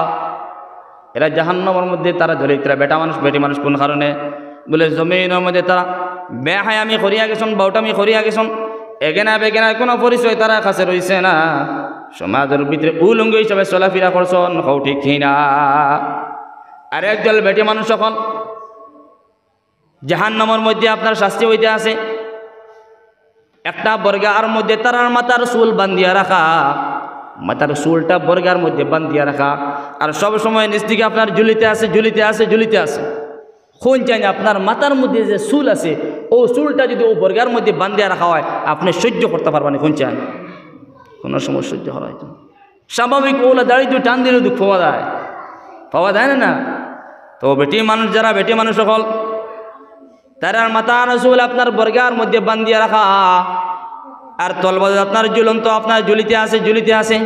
এরা জাহান্নামের মধ্যে তারা জ্বলিতরা, বেটা মানুষ বেটি মানুষ কোন কারণে? বলে জমিনের মধ্যে তারা বেহায়ামি করিয়া গেছেন, বাউটামি করিয়া গেছেন, এগেনা বেগেনার কোনো পরিচয় তারা কাছে রয়েছে না, সমাজের ভিতরে উলঙ্গ হিসাবে চলাফেরা করছেন। হও ঠিক না? আর একদল বেটি মানুষ সকল জাহান্নামের মধ্যে আপনার শাস্তি হইতে আছে, একটা বর্গার মধ্যে তারার মাথার চুল বান্ধিয়া রাখা, মাথার চুলটা বর্গার মধ্যে বান্ধিয়া রাখা, আর সব সময় নিচ দিকে আপনার ঝুলিতে আছে, ঝুলিতে আছে, ঝুলিতে আছে। কোন চাই আপনার মাথার মধ্যে যে চুল আছে, ও চুলটা যদি ও বর্গার মধ্যে বান্ধিয়া রাখা হয়, আপনি সহ্য করতে পারবেন। কোন চান? কোনো সময় সহ্য করা হয়তো স্বাভাবিক, ওলা দাঁড়িয়ে দুই টান দিলে দুঃখ পাওয়া যায়, পাওয়া যায় না? তো বেটি মানুষ, যারা বেটি মানুষ সকল, তারার মাথার চুল আপনার বর্গার মধ্যে বান্ধিয়া রাখা, আর তলবাজ আপনার ঝুলন্ত আপনার ঝুলিতে আছে, ঝুলিতে আছে।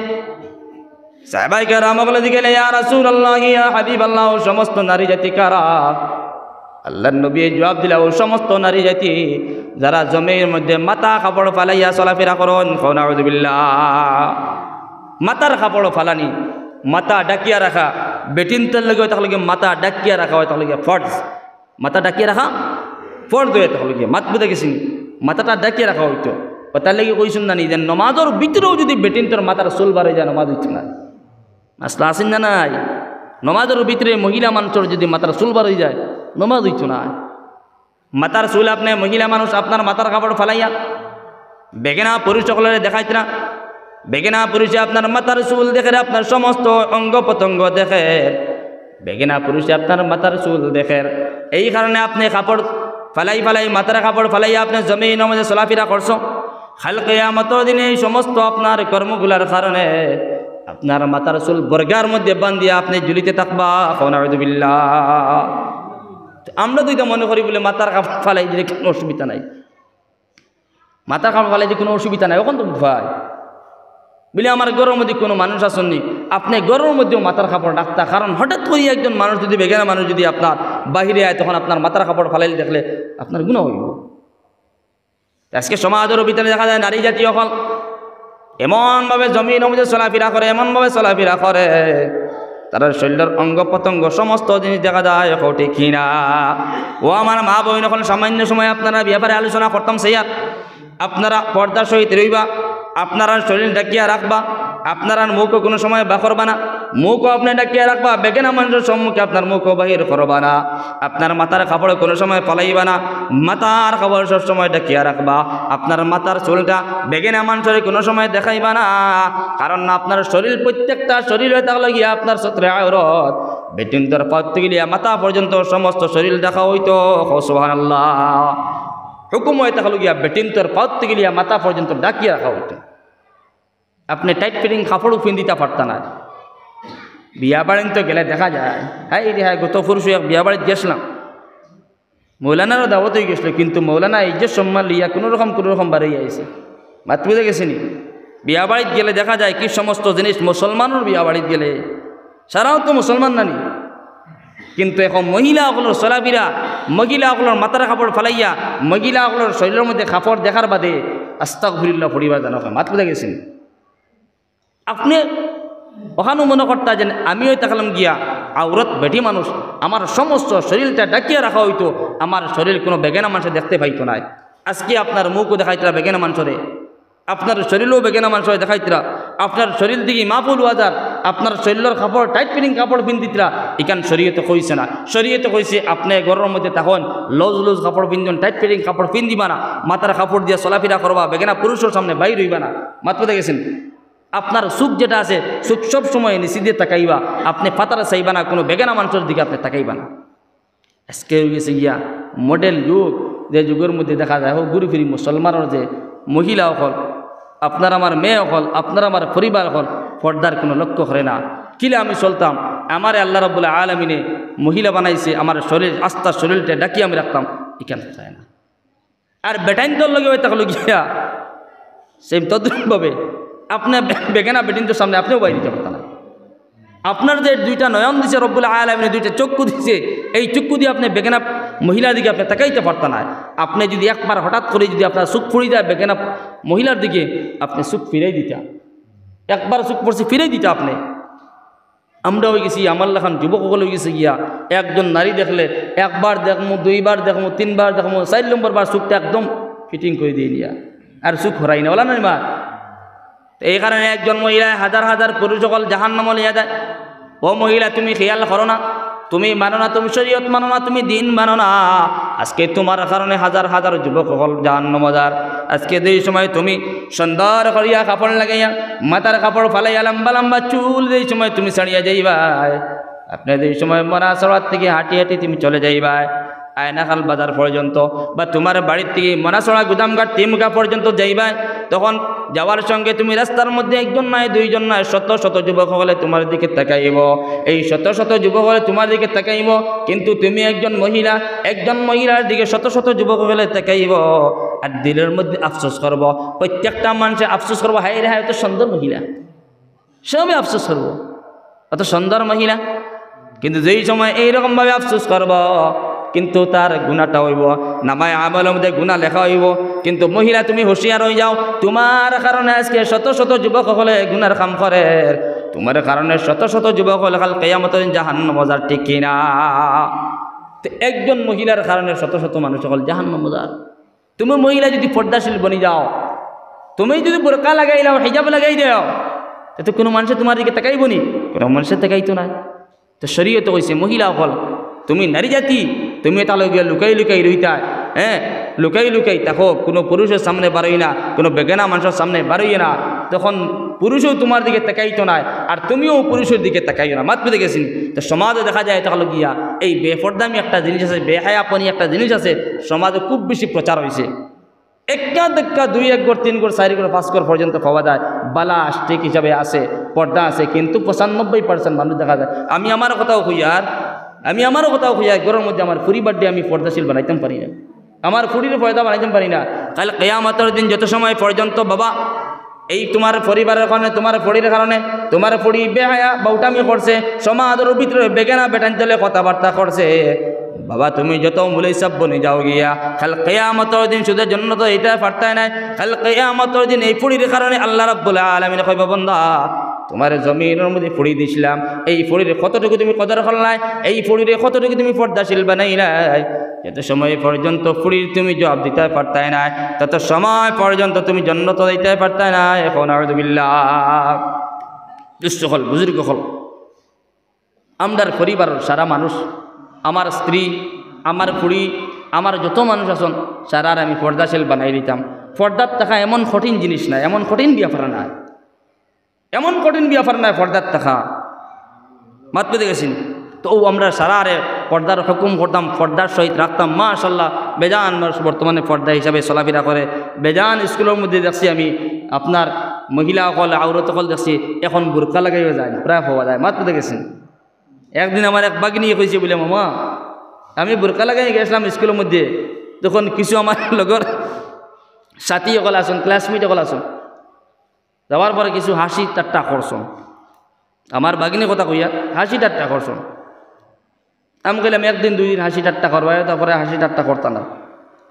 সাহাবায়ে কেরাম বলে দিকে, ইয়া রাসূলুল্লাহ ইয়া হাবিবাল্লাহ, সমস্ত নারী জাতি কারা? আল্লাহর নবী জবাব দিলা, ও সমস্ত নারী জাতি যারা জমির মধ্যে মাথা কাপড় ফালাইয়া চলাফেরা করেন। নাউযুবিল্লাহ। মাথার কাপড় ফালানি, মাথা ডাকিয়া রাখা, বেটিন তেল লাগে তাহলে মাথা ডাকিয়া রাখা হয়, তাহলে ফর্জ। মাথা ডাকিয়া রাখা ফর্জ হয়ে তাহলে মাত বুঝে গেছি, মাথাটা ডাকিয়া রাখা হইতো। তার লাগে কইসুন না, যে নমাজের ভিতরেও যদি বেটিন তোর মাথার চুল বাড়ে যায়, নমাজ হইতো না। আসলে আসেন না নাই? নমাজের ভিতরে মহিলা মানুষের যদি মাথার চুল বাড়ে যায়, নমাজ হইতো না। মাথার চুল আপনি মহিলা মানুষ আপনার মাথার কাপড় ফালাইয়া বেগেনা পুরুষ সকলের দেখাইতে না, বেগেনা পুরুষে আপনার মাথার চুল দেখে, আপনার সমস্ত অঙ্গ প্রত্যঙ্গ দেখে, বেগেনা পুরুষে আপনার মাথার চুল দেখে। এই কারণে আপনি কাপড় ফালাই ফালাই, মাথার কাপড় ফালাইয়া আপনি জমিনের মধ্যে চলাফেরা করছো। কাল কিয়ামতের দিনে এই সমস্ত আপনার কর্মগুলার কারণে আপনার মাথার চুল বর্গার মধ্যে বান্ধিয়া আপনি ঝুলিতে থাকবা। নাউযুবিল্লাহ। আমরা তো এটা মনে করি বলে মাথার কাপড় ফালাই দিলে কোনো অসুবিধা নাই, মাথার কাপড় ফালাই দিলে কোনো অসুবিধা নাই, ওখান তো ভাই বলে আমার ঘরের মধ্যে কোনো মানুষ আসেননি, আপনি ঘরের মধ্যেও মাথার কাপড় রাখতা। কারণ হঠাৎ করে একজন মানুষ যদি, বেগানা মানুষ যদি আপনার বাহিরে আয়, তখন আপনার মাথার কাপড় ফালাইলে দেখলে আপনার গুনাহ হইব। আজকে সমাজের ভিতরে দেখা যায় নারী জাতীয় হল এমনভাবে জমিনের মধ্যে চলাফেরা করে, এমনভাবে চলাফেরা করে, তার শরীরের অঙ্গ প্রত্যঙ্গ সমস্ত জিনিস দেখা যায় ঠিক না? ও আমার মা বোন, এখন সামান্য সময় আপনারা ব্যাপারে আলোচনা করতাম, সেই আর আপনারা পর্দার সহিত রইবা, আপনারা শরীর ডাকিয়া রাখবা, আপনারা মুখও কোনো সময় বা করবা না। মুখও আপনি ডাকিয়ে রাখবা, বেগেনা মানুষের সম্মুখে আপনার মুখও বাহির করবা না, আপনার মাথার কাপড় কোনো সময় পালাইবা না, মাথার কাপড় সব সময় ডাকিয়ে রাখবা, আপনার মাথার চুলটা বেগেনা মানুষের কোনো সময় দেখাইবা না, কারণ আপনার শরীর প্রত্যেকটা শরীর হয়ে থাকলে গিয়া আপনার সত্রে আওরত, বেটিন তোর পা থেকে মাথা পর্যন্ত সমস্ত শরীর দেখা হইতো। সুবহানাল্লাহ। হুকুম হয়ে থাকলো গিয়া বেটিন তোর পা থেকে মাথা পর্যন্ত ডাকিয়ে রাখা হইতো। আপনি টাইট ফিটিং কাপড়ও পিন দিতে পারতেন না। বিয়া বাড়ি তো গেলে দেখা যায়, হ্যাঁ রে হ্যাঁ গত পুরুষ এক বিয়া বাড়িতে গেছিলাম, মৌলানারও দাওয়াত হয়ে গেছিলো, কিন্তু মৌলানা এই যে সম্মান লিয়া কোনো রকম বাড়িয়ে আইছে, মাত বুঝে গেছিনি। বিয়া বাড়িতে গেলে দেখা যায় কি সমস্ত জিনিস, মুসলমানের বিয়া বাড়িতে গেলে, সারাও তো মুসলমান নানি, কিন্তু এখন মহিলাগুলোর চলাফেরা, মহিলাগুলোর মাথার কাপড় ফালাইয়া মহিলাগুলোর শরীরের মধ্যে কাপড় দেখার বাদে আস্তাগফিরুল্লাহ পরিবার জানা হয়, মাত বুঝে গেছেন। আপনি ওখানেও মনে করতা যে আমিও থাকলাম গিয়া আওরত বেটি মানুষ, আমার সমস্ত শরীরটা ডাকিয়ে রাখা হইতো, আমার শরীর কোনো বেগেনা মানুষে দেখতে পাইতো না। আজকে আপনার মুখও দেখাইতরা বেগেনা মানুষরে, আপনার শরীরও বেগেনা মানুষরে দেখাইতরা, আপনার শরীর দিকে মাপুল ওয়াজার, আপনার শরীরের কাপড় টাইট ফিটিং কাপড় পিন্দিতরা, এখান শরীয়তে কইছে না। শরীয়তে কইছে আপনি ঘরের মধ্যে তখন লুজ কাপড় পিনবেন, টাইট ফিটিং কাপড় পিন দিবা না, মাথার কাপড় দিয়ে চলাফেরা করবা, বেগেনা পুরুষের সামনে বাইর হইবা না, মাত পেতে গেছেন। আপনার সুখ যেটা আছে সুখ সব সময় নিচে দিয়ে তাকাইবা, আপনি পাতারা চাইবা না, কোনো বেগেনা মানুষের দিকে আপনি তাকাইবা না। আজকে হয়ে গেছে গিয়া মডেল যুগ, যে যুগের মধ্যে দেখা যায় হোক ঘুরি ফিরি মুসলমানের যে মহিলা হল, আপনার আমার মেয়ে হল, আপনার আমার পরিবার হল, পর্দার কোনো লক্ষ্য করে না। কিলে আমি চলতাম, আমার আল্লাহ রাব্বুল আলামিনে মহিলা বানাইছে, আমার শরীর আস্থার শরীরটা ডাকিয়ে আমি রাখতাম, এখানে চায় না। আর বেটাইন তোর লগে হয়ে থাকলো গিয়া সেম তদ্রুপভাবে আপনার বেগেনা বেটিনটোর সামনে আপনিও বাইরে দিতে পারতেন না। আপনার যে দুইটা নয়ন দিছে রব্বুল আলামিন, দুইটা চক্ষু দিছে, এই চক্ষু দিয়ে আপনি বেগেনা মহিলার দিকে আপনি তাকাইতে পারতেন না। আপনি যদি একবার হঠাৎ করে যদি আপনার চোখ ফুড়ে যায় বেগেনা মহিলার দিকে, আপনি চোখ ফিরাই দিতা, একবার চোখ পড়ছে ফিরাই দিতা আপনি। আমরা হয়ে গেছি আমার লেখান যুবকসকল হয়ে গেছে গিয়া একজন নারী দেখলে একবার দেখমো, দুইবার দেখমো, তিনবার দেখমো, 4 নম্বর বার চোখটা একদম ফিটিং করে দিয়ে নিয়া আর চোখ হরাই না, বলা নয় মা। এই কারণে একজন মহিলা হাজার হাজার পুরুষ সকল জাহান্নাম লিয়া যায়। ও মহিলা তুমি খেয়াল করো না, তুমি মানো না, তুমি শরীয়ত মানো না, তুমি দিন মানো না, আজকে তোমার কারণে হাজার হাজার যুবক সকল জাহান্নাম যার। আজকে যেই সময় তুমি সুন্দর করিয়া কাপড় লাগাইয়া মাথার কাপড় ফালাইয়া লম্বা লম্বা চুল যেই সময় তুমি ছাড়িয়া যাইবা, আপনি যেই সময় মরা সরাত থেকে হাঁটি হাঁটি তুমি চলে যাইবা আয়নাখাল বাজার পর্যন্ত, বা তোমার বাড়ির থেকে মনাসড়া গুদামঘাট তিমুখা পর্যন্ত যাইবা, তখন যাওয়ার সঙ্গে তুমি রাস্তার মধ্যে একজন নয় দুইজন নয় শত শত যুবক হলে তোমার দিকে তাকাইব, এই শত শত যুবক হলে তোমার দিকে তাকাইব, কিন্তু তুমি একজন মহিলার দিকে শত শত যুবক হলে তাকাইব আর দিলের মধ্যে আফসোস করব। প্রত্যেকটা মানুষে আফসোস করবো, হায় রে হায় এত সুন্দর মহিলা, সবই আফসোস করবো অত সুন্দর মহিলা। কিন্তু যেই সময় এইরকমভাবে আফসোস করব, কিন্তু তার গুণাটা হইব নামায় আমলের মধ্যে গুণা লেখা হইব। কিন্তু মহিলা তুমি হুঁশিয়ার হয়ে যাও, তোমার কারণে আজকে শত শত যুবক হলে গুনার কাম করে, তোমার কারণে শত শত যুবক হলে কাল কিয়ামতের দিন জাহান্নাম মজার, ঠিক কিনা? তো একজন মহিলার কারণে শত শত মানুষ হল জাহান্নাম মজার। তুমি মহিলা যদি পর্দাশীল বনি যাও, তুমি যদি বোরকা লাগাই দাও, হিজাব লাগাই দাও, তো কোনো মানুষে তোমার দিকে তাকাইব নি? কোনো মানুষের তাকাইতো না। তো শরীয়তে কইছে মহিলা হল তুমি নারী জাতি, তুমি তাহলে গিয়ে লুকাই লুকাই রইতা, হ্যাঁ লুকাই লুকাই দেখো, কোনো পুরুষের সামনে বারোই না, কোনো বেগানা মানুষের সামনে বারোই না, তখন পুরুষও তোমার দিকে তাকাইতো না আর তুমিও পুরুষের দিকে তাকাইও না। মাত পেতে গেছি। তো সমাজে দেখা যায় তাহলে গিয়া এই বেফরদামি একটা জিনিস আছে, বেহায়াপনি একটা জিনিস আছে, সমাজে খুব বেশি প্রচার হয়েছে। একটা দেখা 2 1 ঘর 3 ঘর 4 ঘর 5 ঘর পর্যন্ত পাওয়া যায়, বালা স্টিক হিসাবে আছে, পর্দা আছে, কিন্তু 95% মানুষ দেখা যায়। আমি আমারও কথাও খুঁজার ঘরের মধ্যে আমার পরিবার দিয়ে আমি পর্দাশীল বানাইতাম পারি না, আমার ফুড়ির পর্দা বানাইতাম পারি না। কাল কিয়ামতের দিন যত সময় পর্যন্ত বাবা এই তোমার পরিবারের কারণে, তোমার পড়ির কারণে, তোমার পড়ি বেহায়া বাউটামি করছে, সমাজের ভিতরে বেগেনা বেটান চলে কথাবার্তা করছে, বাবা তুমি যত মুলাই সব বনে যাও গিয়া, কাল কিয়ামতের দিন শুধু জন্য তো এটা পারতাই নাই, কাল কিয়ামতের দিন এই ফুড়ির কারণে আল্লাহ রাব্বুল আলামিন কইবা বান্দা তোমার জমিনের মধ্যে ফুড়ি দিছিলাম, এই ফুড়ির কতটুকু তুমি কদর করলাই, এই ফুড়ির কতটুকু তুমি পর্দাশীল বানাই নাই, যত সময় পর্যন্ত ফুড়ির তুমি জবাব দিতে পারতাই না, তত সময় পর্যন্ত তুমি জান্নাত দিতে পারতাই না। এখন আউযুবিল্লাহ দুষ্ট হল বুজুর্গ হল আমরার পরিবারের সারা মানুষ, আমার স্ত্রী, আমার খুড়ি, আমার যত মানুষ আছেন সারার আমি পর্দাশীল বানাই দিতাম। পর্দার টাকা এমন কঠিন জিনিস নাই, এমন কঠিন ব্যাপার নাই, এমন কঠিন ব্যাপার নাই পর্দার টাকা। মাত পেতে গেছেন তো আমরা সারারে পর্দার হুকুম করতাম, পর্দার সহিত রাখতাম। মাশাল্লাহ বেজান মানুষ বর্তমানে পর্দা হিসাবে চলাফেরা করে। বেজান স্কুলের মধ্যে দেখছি আমি আপনার মহিলা হল আউরত হল দেখছি এখন বোরকা লাগাইও যায়, প্রায় হওয়া যায়। মাত পেতে গেছেন একদিন আমার এক বাগিনী কইছে বলে মামা আমি বোরকা লাগাই গেছিলাম স্কুলের মধ্যে, তখন কিছু আমার লগর সাথী সকল আসুন, ক্লাসমেট সকল আসুন, যাওয়ার পরে কিছু হাসি ঠাট্টা করছন, আমার বাগিনী কথা কইয়া হাসি ঠাট্টা করছন। আমি কইলাম একদিন দুই দিন হাসি ঠাট্টা করবা, তারপরে হাসি ঠাট্টা করতাম না।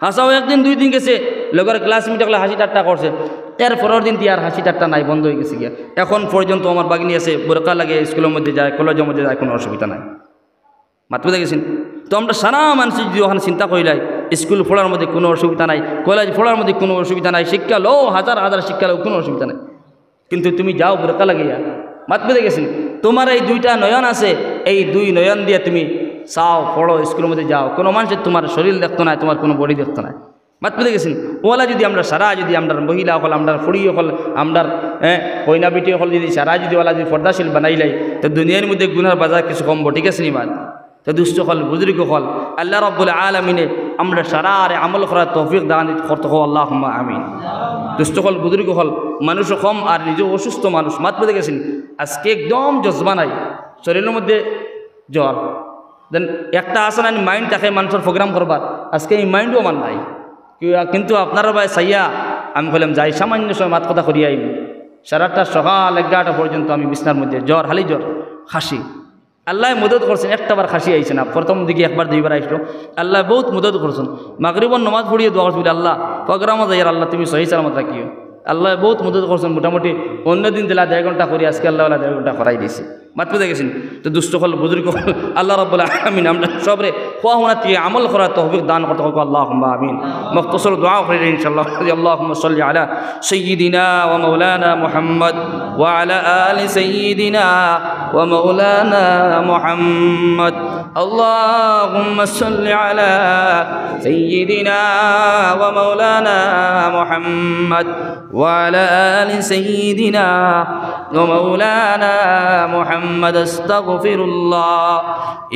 হাসাও একদিন দুই দিন গেছে, লগর ক্লাসমেট সকলে হাসি ঠাট্টা করছে, এর পরের দিন আর হাসি ঠাট্টা নাই, বন্ধ হয়ে গেছে গিয়া। এখন পর্যন্ত আমার বাগিনী আছে বোরকা লাগে স্কুলের মধ্যে যায়, কলেজের মধ্যে যায়, কোনো অসুবিধা নাই। মাত বুঝে গেছেন তো আমরা সারা মানুষ যদি ওখানে চিন্তা করিলাই স্কুল পড়ার মধ্যে কোনো অসুবিধা নাই, কলেজ পড়ার মধ্যে কোনো অসুবিধা নাই, শিক্ষা লো হাজার হাজার শিক্ষা লো কোনো অসুবিধা নাই, কিন্তু তুমি যাও বোরকা লাগিয়া। মাত বুঝে গেছেন তোমার এই দুইটা নয়ন আছে, এই দুই নয়ন দিয়ে তুমি চাও পড়ো স্কুলের মধ্যে যাও, কোনো মানুষের তোমার শরীর দেখতো না, তোমার কোনো বডি দেখতো না। মাত বুঝে গেছেন ওলা যদি আমরা সারা যদি আমরা মহিলা হল আমরা ফুড়ি হল আমরা কইনা বেটি হল যদি সারা যদি ওলা যদি পর্দাশীল বানাইলাই তো দুনিয়ার মধ্যে গুনার বাজার কিছু কম ঠিক আছে নি? তো দুষ্ট হল বুজুর্গ হল আল্লাহ রাব্বুল আলামিনে আমরা সারা আরে আমল করার তৌফিক দান করতে হো, আল্লাহুম্মা আমিন। দুষ্ট হল বুজুর্গ হল মানুষ কম আর নিজে অসুস্থ মানুষ। মাত পেতে গেছেন আজকে একদম জজবা নাই, শরীরের মধ্যে জ্বর, দেন একটা আসে না মাইন্ড থাকে মানুষের প্রোগ্রাম করবার, আজকে এই মাইন্ডও আমার নাই। কিন্তু আপনারা ভাই চাইয়া আমি বললাম যাই সামান্য সময় মাত কথা করিয়া আইব, সারাটা সকাল 11টা পর্যন্ত আমি বিছনার মধ্যে জ্বর, হালি জ্বর, খাসি। আল্লাহ মদত করছেন, একটাবার খাসি আইছে না, প্রথম দিকে একবার দুইবার আইসলো, আল্লাহ বহুত মদত করছেন। মাগরিবর নমাজ পড়িয়ে দোয়া করছিল আল্লাহ প্রোগ্রামও যাই আল্লাহ তুমি সহি সালামত রাখিও, আল্লাহ বহুত মদত করছেন। মোটামুটি অন্য দিন দিলা 1.5 ঘন্টা করি, আজকে আল্লাহ 1.5 ঘন্টা করাই দিয়েছে। মাত পেতে গেছেন তো দুষ্ট হল বুজুর্গ হল আল্লাহ রাব্বুল আলামিন আমরা সবরে খোয়া হোনা থেকে আমল করার তৌফিক দান করতে হোক, আল্লাহুম্মা আমিন। মুখতাসর দোয়া করি ইনশাআল্লাহ। আল্লাহুম্মা সাল্লি আলা সাইয়্যিদিনা ওয়া মাওলানা মুহাম্মদ ওয়া আলা আলি সাইয়্যিদিনা ওয়া মাওলানা মুহাম্মদ। আল্লাহুম্মা সাল্লি আলা সাইয়্যিদিনা ওয়া মাওলানা মুহাম্মদ ওয়া আলা আলি সাইয়্যিদিনা ওয়া মাওলানা মুহাম্মদ। আস্তাগফিরুল্লাহ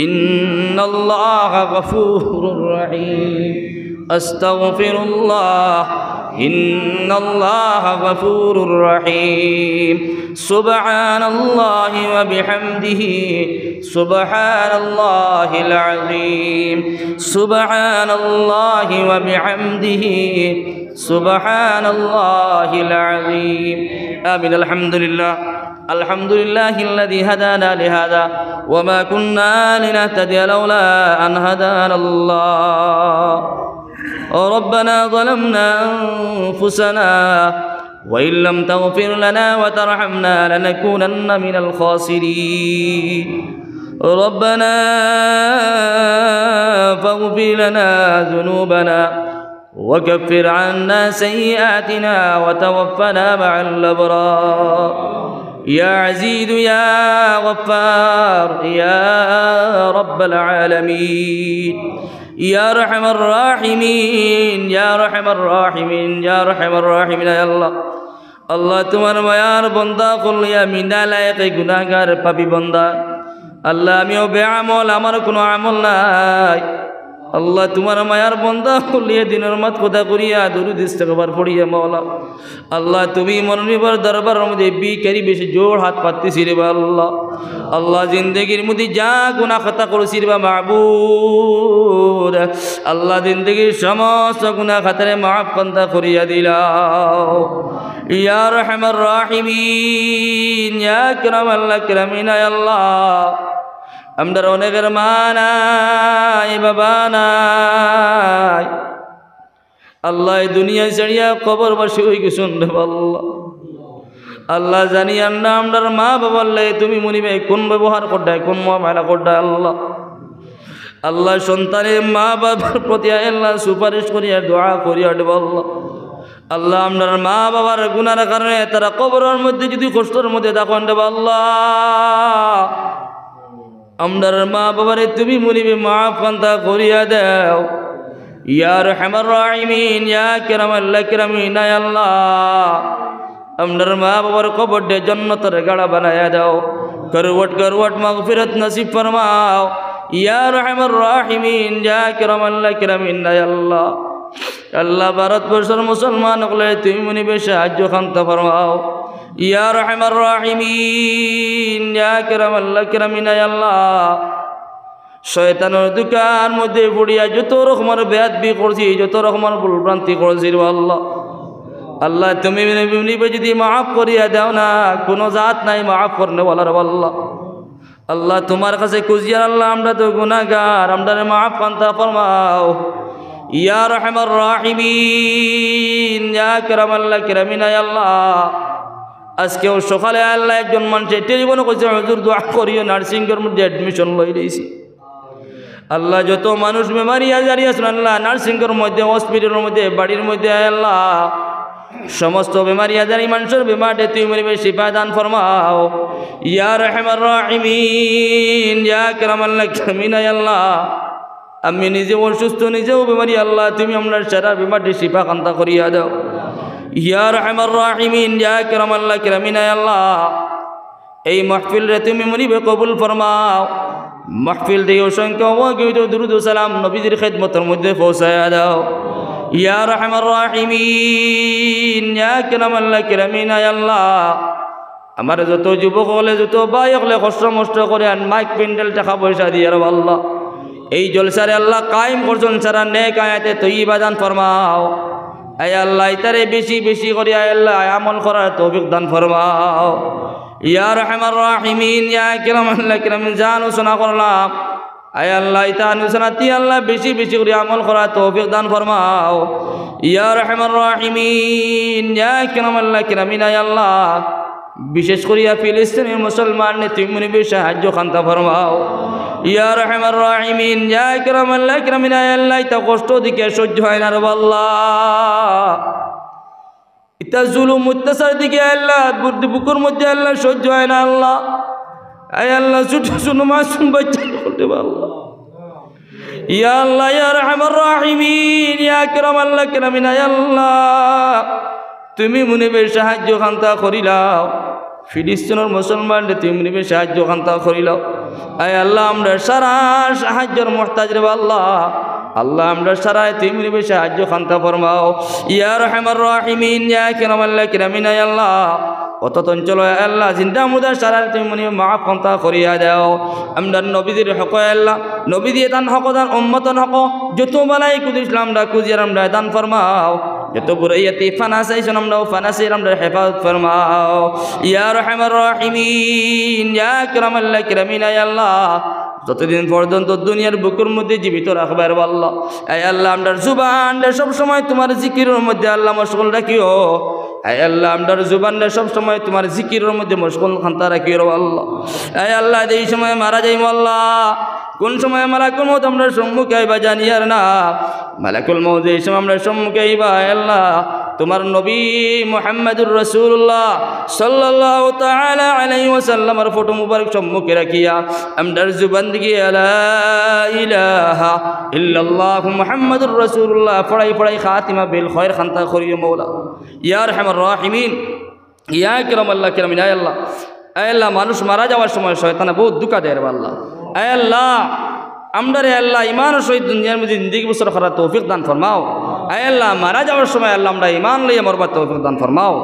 ইন্নাল্লাহা গফুরুর রহিম। আস্তাগফিরুল্লাহ ইন্নাল্লাহা গফুরুর রহিম। সুবহানাল্লাহি ওয়া বিহামদিহি সুবহানাল্লাহিল আযীম। সুবহানাল্লাহি ওয়া বিহামদিহি সুবহানাল্লাহিল আযীম। আমিন। আলহামদুলিল্লাহ الحمد لله الذي هدانا لهذا وما كنا لنهتدي لولا أن هدانا الله. ربنا ظلمنا أنفسنا وإن لم تغفر لنا وترحمنا لنكونن من الخاسرين. ربنا فاغفر لنا ذنوبنا وكفر عنا سيئاتنا وتوفنا مع الأبرار. يا عزيز يا غفار يا رب العالمين يا أرحم الراحمين يا أرحم الراحمين يا أرحم الراحمين يا الله. আল্লাহ তোমার মায়ার বন্দা কলিয়া মিনা লায়েক গুনাহগার পাপী বন্দা। আল্লাহ আমিও বেআমল, আমার কোনো আমল নাই। আল্লাহ তোমার মায়ার বন্দা কলিয়া দিনের মাত কথা করিয়া দুরুদ ইস্তেগফার পড়িয়া মাওলা আল্লাহ তুমি মনোনিবার দরবারের মধ্যে বিকারি বেশি জোর হাত পাততেছি রে আল্লাহ। আল্লাহ জিন্দগির মধ্যে যা গুনাহ খাতা করেছি রে মাবুদ, আল্লাহ জিন্দগির সমস্ত গুনাহ খাতারে মাফ কান্দা করিয়া দিলাও। ইয়া আরহামার রাহিমিন ইয়া আকরামাল আকরামিন ইয়া আল্লাহ। আমরা অনেকের মা নাই, বাবা নাই, আল্লাহ দুনিয়া ছাড়িয়া কবরবাসী হয়ে গেছেন রে আল্লাহ। আল্লাহ জানি না আমরা মা বাবার লাই তুমি মনিবে কোন ব্যবহার করডায়, কোন মুআমালা করডায় আল্লাহ। আল্লাহ সন্তানের মা বাবার প্রতি আল্লাহ সুপারিশ করিয়া দোয়া করিয়া দেব আল্লাহ। আল্লাহ আপনার মা বাবার গুনার কারণে তারা কবরের মধ্যে যদি কষ্টের মধ্যে দেখেন দেব আল্লাহ, আমরার মা বাবারে তুমি মুনিবে মাফ কান্তা করিয়া দাও ইয়া রহমান রাহিমিন ইয়া কিরামাল কিরামিন ইয়া আল্লাহ আমরার মা বাবার কবরে জান্নাতের গাড়া বানায়া দাও করওয়াট মাগফিরাত নসিব ফরমাও ইয়া রহমান রাহিমিন ইয়া কিরামাল কিরামিন ইয়া আল্লাহ আল্লাহ ভারতবর্ষের মুসলমান হলে তুমি মুনিবে সাহায্য কান্তা ফরমাও ইয়া রহমান রাহিমিন ইয়া কিরামাল কিরামিন ইয়া আল্লাহ শয়তানের দোকান মধ্যে পড়িয়া যত রকমের বেয়াদবি করছি যত রকমের ভুলভ্রান্তি করছি আল্লাহ আল্লাহ তুমি যদি মাফ করিয়া দাও না কোনো জাত নাই মাফ করনে বলার আল্লাহ আল্লাহ তোমার কাছে খুঁজিয়ার আল্লাহ আমরা তো গুনাহগার আমরা মাফ কান্তা ফরমাও ইয়া রহমান রাহিমিন ইয়া কিরামাল কিরামিন ইয়া আল্লাহ আজকেও সকালে আল্লাহ একজন মানুষের টেলিফোন করছে হুজুর দোয়া করিও নার্সিংয়ের মধ্যে অ্যাডমিশন লই দিয়েছি আল্লাহ যত মানুষ বেমারি আজারি আছেন আল্লাহ নার্সিংয়ের মধ্যে হসপিটালের মধ্যে বাড়ির মধ্যে আল্লাহ সমস্ত বেমারি আজারি মানুষের বেমারে তুমি মরিবে শিফা দান ফরমাও ইয়া রহমান রাহিমিন ইয়া কিরামাল কিরামিন ইয়া আল্লাহ আমি নিজে অসুস্থ নিজেও বেমারি আল্লাহ তুমি আপনার সারা বেমারটি শিফা কান্তা করিয়া দাও ইয়া রহমান রাহিমিন ইয়া কিরামাল কিরামিন ইয়া আল্লাহ এই মাহফিল রে তুমি মরিবে কবুল ফরমাও মাহফিল দিয়ে অসংখ্য ওয়াকিত দুরুদ ও সালাম নবীজির খিদমতের মধ্যে পৌঁছায়া দাও ইয়া রহমান রাহিমিন ইয়া কিরামাল কিরামিন ইয়া আল্লাহ আমার যত যুবক হলে যত ভাই হলে কষ্ট মষ্ট করে আর মাইক প্যান্ডেল টাকা পয়সা দিয়ে আর আল্লাহ এই জলসারে আল্লাহ কায়েম করছেন সারা নেক আয়াতে তৈয়বা দান ফরমাও আয় আল্লাহ ইতারে বেশি বেশি করে আয় আল্লাহ আমল করার তৌফিক দান ফরমাও ইয়া রহমান রাহিমিন ইয়া কিরামাল কিরামিন জানো শোনা করলাম আয় আল্লাহ ইতা অনুসনাতি আল্লাহ বেশি বেশি করে আমল করার তৌফিক দান ফরমাও ইয়া রহমান রাহিমিন ইয়া কিরামাল কিরামিন ইয়া আল্লাহ বিশেষ করিয়া ফিলিস্তিনের মুসলমান তুমি মুনিবে সাহায্য কান্তা ফরমাও ইয়া রহমান রাহিমিন ইয়া কিরামাল কিরামিন ইয়া আল্লাহ ইতা কষ্ট দিকে সহ্য হয় না রে আল্লাহ ইতা জুলুম অত্যাচার দিকে আল্লাহ বুকের মধ্যে আল্লাহ সহ্য হয় না আল্লাহ আয় আল্লাহ ছোট ছোট মাসুম বাচ্চা বলতে আল্লাহ ইয়া আল্লাহ ইয়া রহমান রাহিমিন ইয়া কিরামাল কিরামিন ইয়া আল্লাহ তুমি মুনিবে সাহায্য কান্তা করিলাও ফিলিস্তিনের মুসলমান তুমি মুনিবে সাহায্য কান্তা করিলাও আয় আল্লাহ আমরা সারা সাহায্যের মুহতাজ রে আল্লাহ আল্লাহ আমরা সারা তুমি মুনিবে সাহায্য কান্তা ফরমাও ইয়া রহমান রাহিমিন ইয়া কিরামাল কিরামিন ইয়া আল্লাহ অত অঞ্চল আল্লাহ জিন্দা মুদার সারা তুমি মুনিবে মাফ কান্তা করিয়া দাও আমরা নবীদের হক আল্লাহ নবী দিয়ে দান হক দান উম্মতন হক যত বালাই কুদ ইসলাম দা কুজিয়ার আমরা দান ফরমাও যত বুরাইয়াতি ফানাসাইছেন আমরা ফানাসির আমরা হেফাজত ফরমাও ইয়া রহমান রাহিমিন ইয়া কিরামাল কিরামিন ইয়া আল্লাহ যতদিন পর্যন্ত দুনিয়ার বুকের মধ্যে জীবিত রাখবার আল্লাহ আয় আল্লাহ আমরার জুবানটা সব সময় তোমার জিকিরের মধ্যে আল্লাহ মশগুল রাখিও আয় আল্লাহ আমরার জুবানটা সব সময় তোমার জিকিরের মধ্যে মশগুল খান্তা রাখিও আল্লাহ আয় আল্লাহ এই সময় মারা যাইম আল্লাহ কোন সময় মালাকুল মউত আমরা সম্মুখে আইবা জানি আর না মালাকুল মউত এই সময় আমরা সম্মুখে আইবা আল্লাহ তোমার নবী মুহাম্মদুর রাসূলুল্লাহ সাল্লাল্লাহু তাআলা আলাইহি ওয়াসাল্লামের ফটো মুবারক সম্মুখে রাখিয়া আমরার জুবান দিকে লা ইলাহা ইল্লাল্লাহ মুহাম্মদুর রাসূলুল্লাহ পড়াই খাতিমা বিল খায়র খান্তা করিও মাওলা ইয়া আরহামার রাহিমিন ইয়া কিরামাল কিরামিন ইয়া আল্লাহ আয় আল্লাহ মানুষ মারা যাওয়ার সময় শয়তানে বহুত দুঃখ দেয় রে আল্লাহ আয় আল্লাহ আমরারে আল্লাহ ইমান ও শহীদ দুনিয়ার মধ্যে জিন্দেগি বছর করার তৌফিক দান ফরমাও আয় আল্লাহ মারা যাওয়ার সময় আল্লাহ আমরা ইমান লইয়া মরবার তৌফিক দান ফরমাও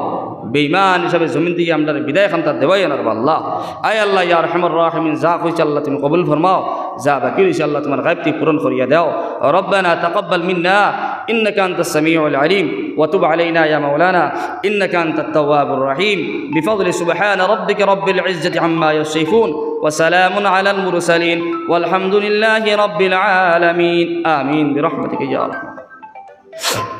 বেঈমান হিসাবে জমিন থেকে আমরা বিদায় খান্তা দেওয়াই না আল্লাহ আয় আল্লাহ ইয়া আরহামার রাহিমিন যা কইছে আল্লাহ তুমি কবুল ফরমাও যা বাকি রইছে আল্লাহ তোমার গায়বটি পূরণ করিয়া দাও রব্বানা তাকাব্বাল মিন্না إنك أنت السميع العليم وتب علينا يا مولانا إنك أنت التواب الرحيم بفضل سبحان ربك رب العزة عما يصفون وسلام على المرسلين والحمد لله رب العالمين آمين برحمتك يا رحمن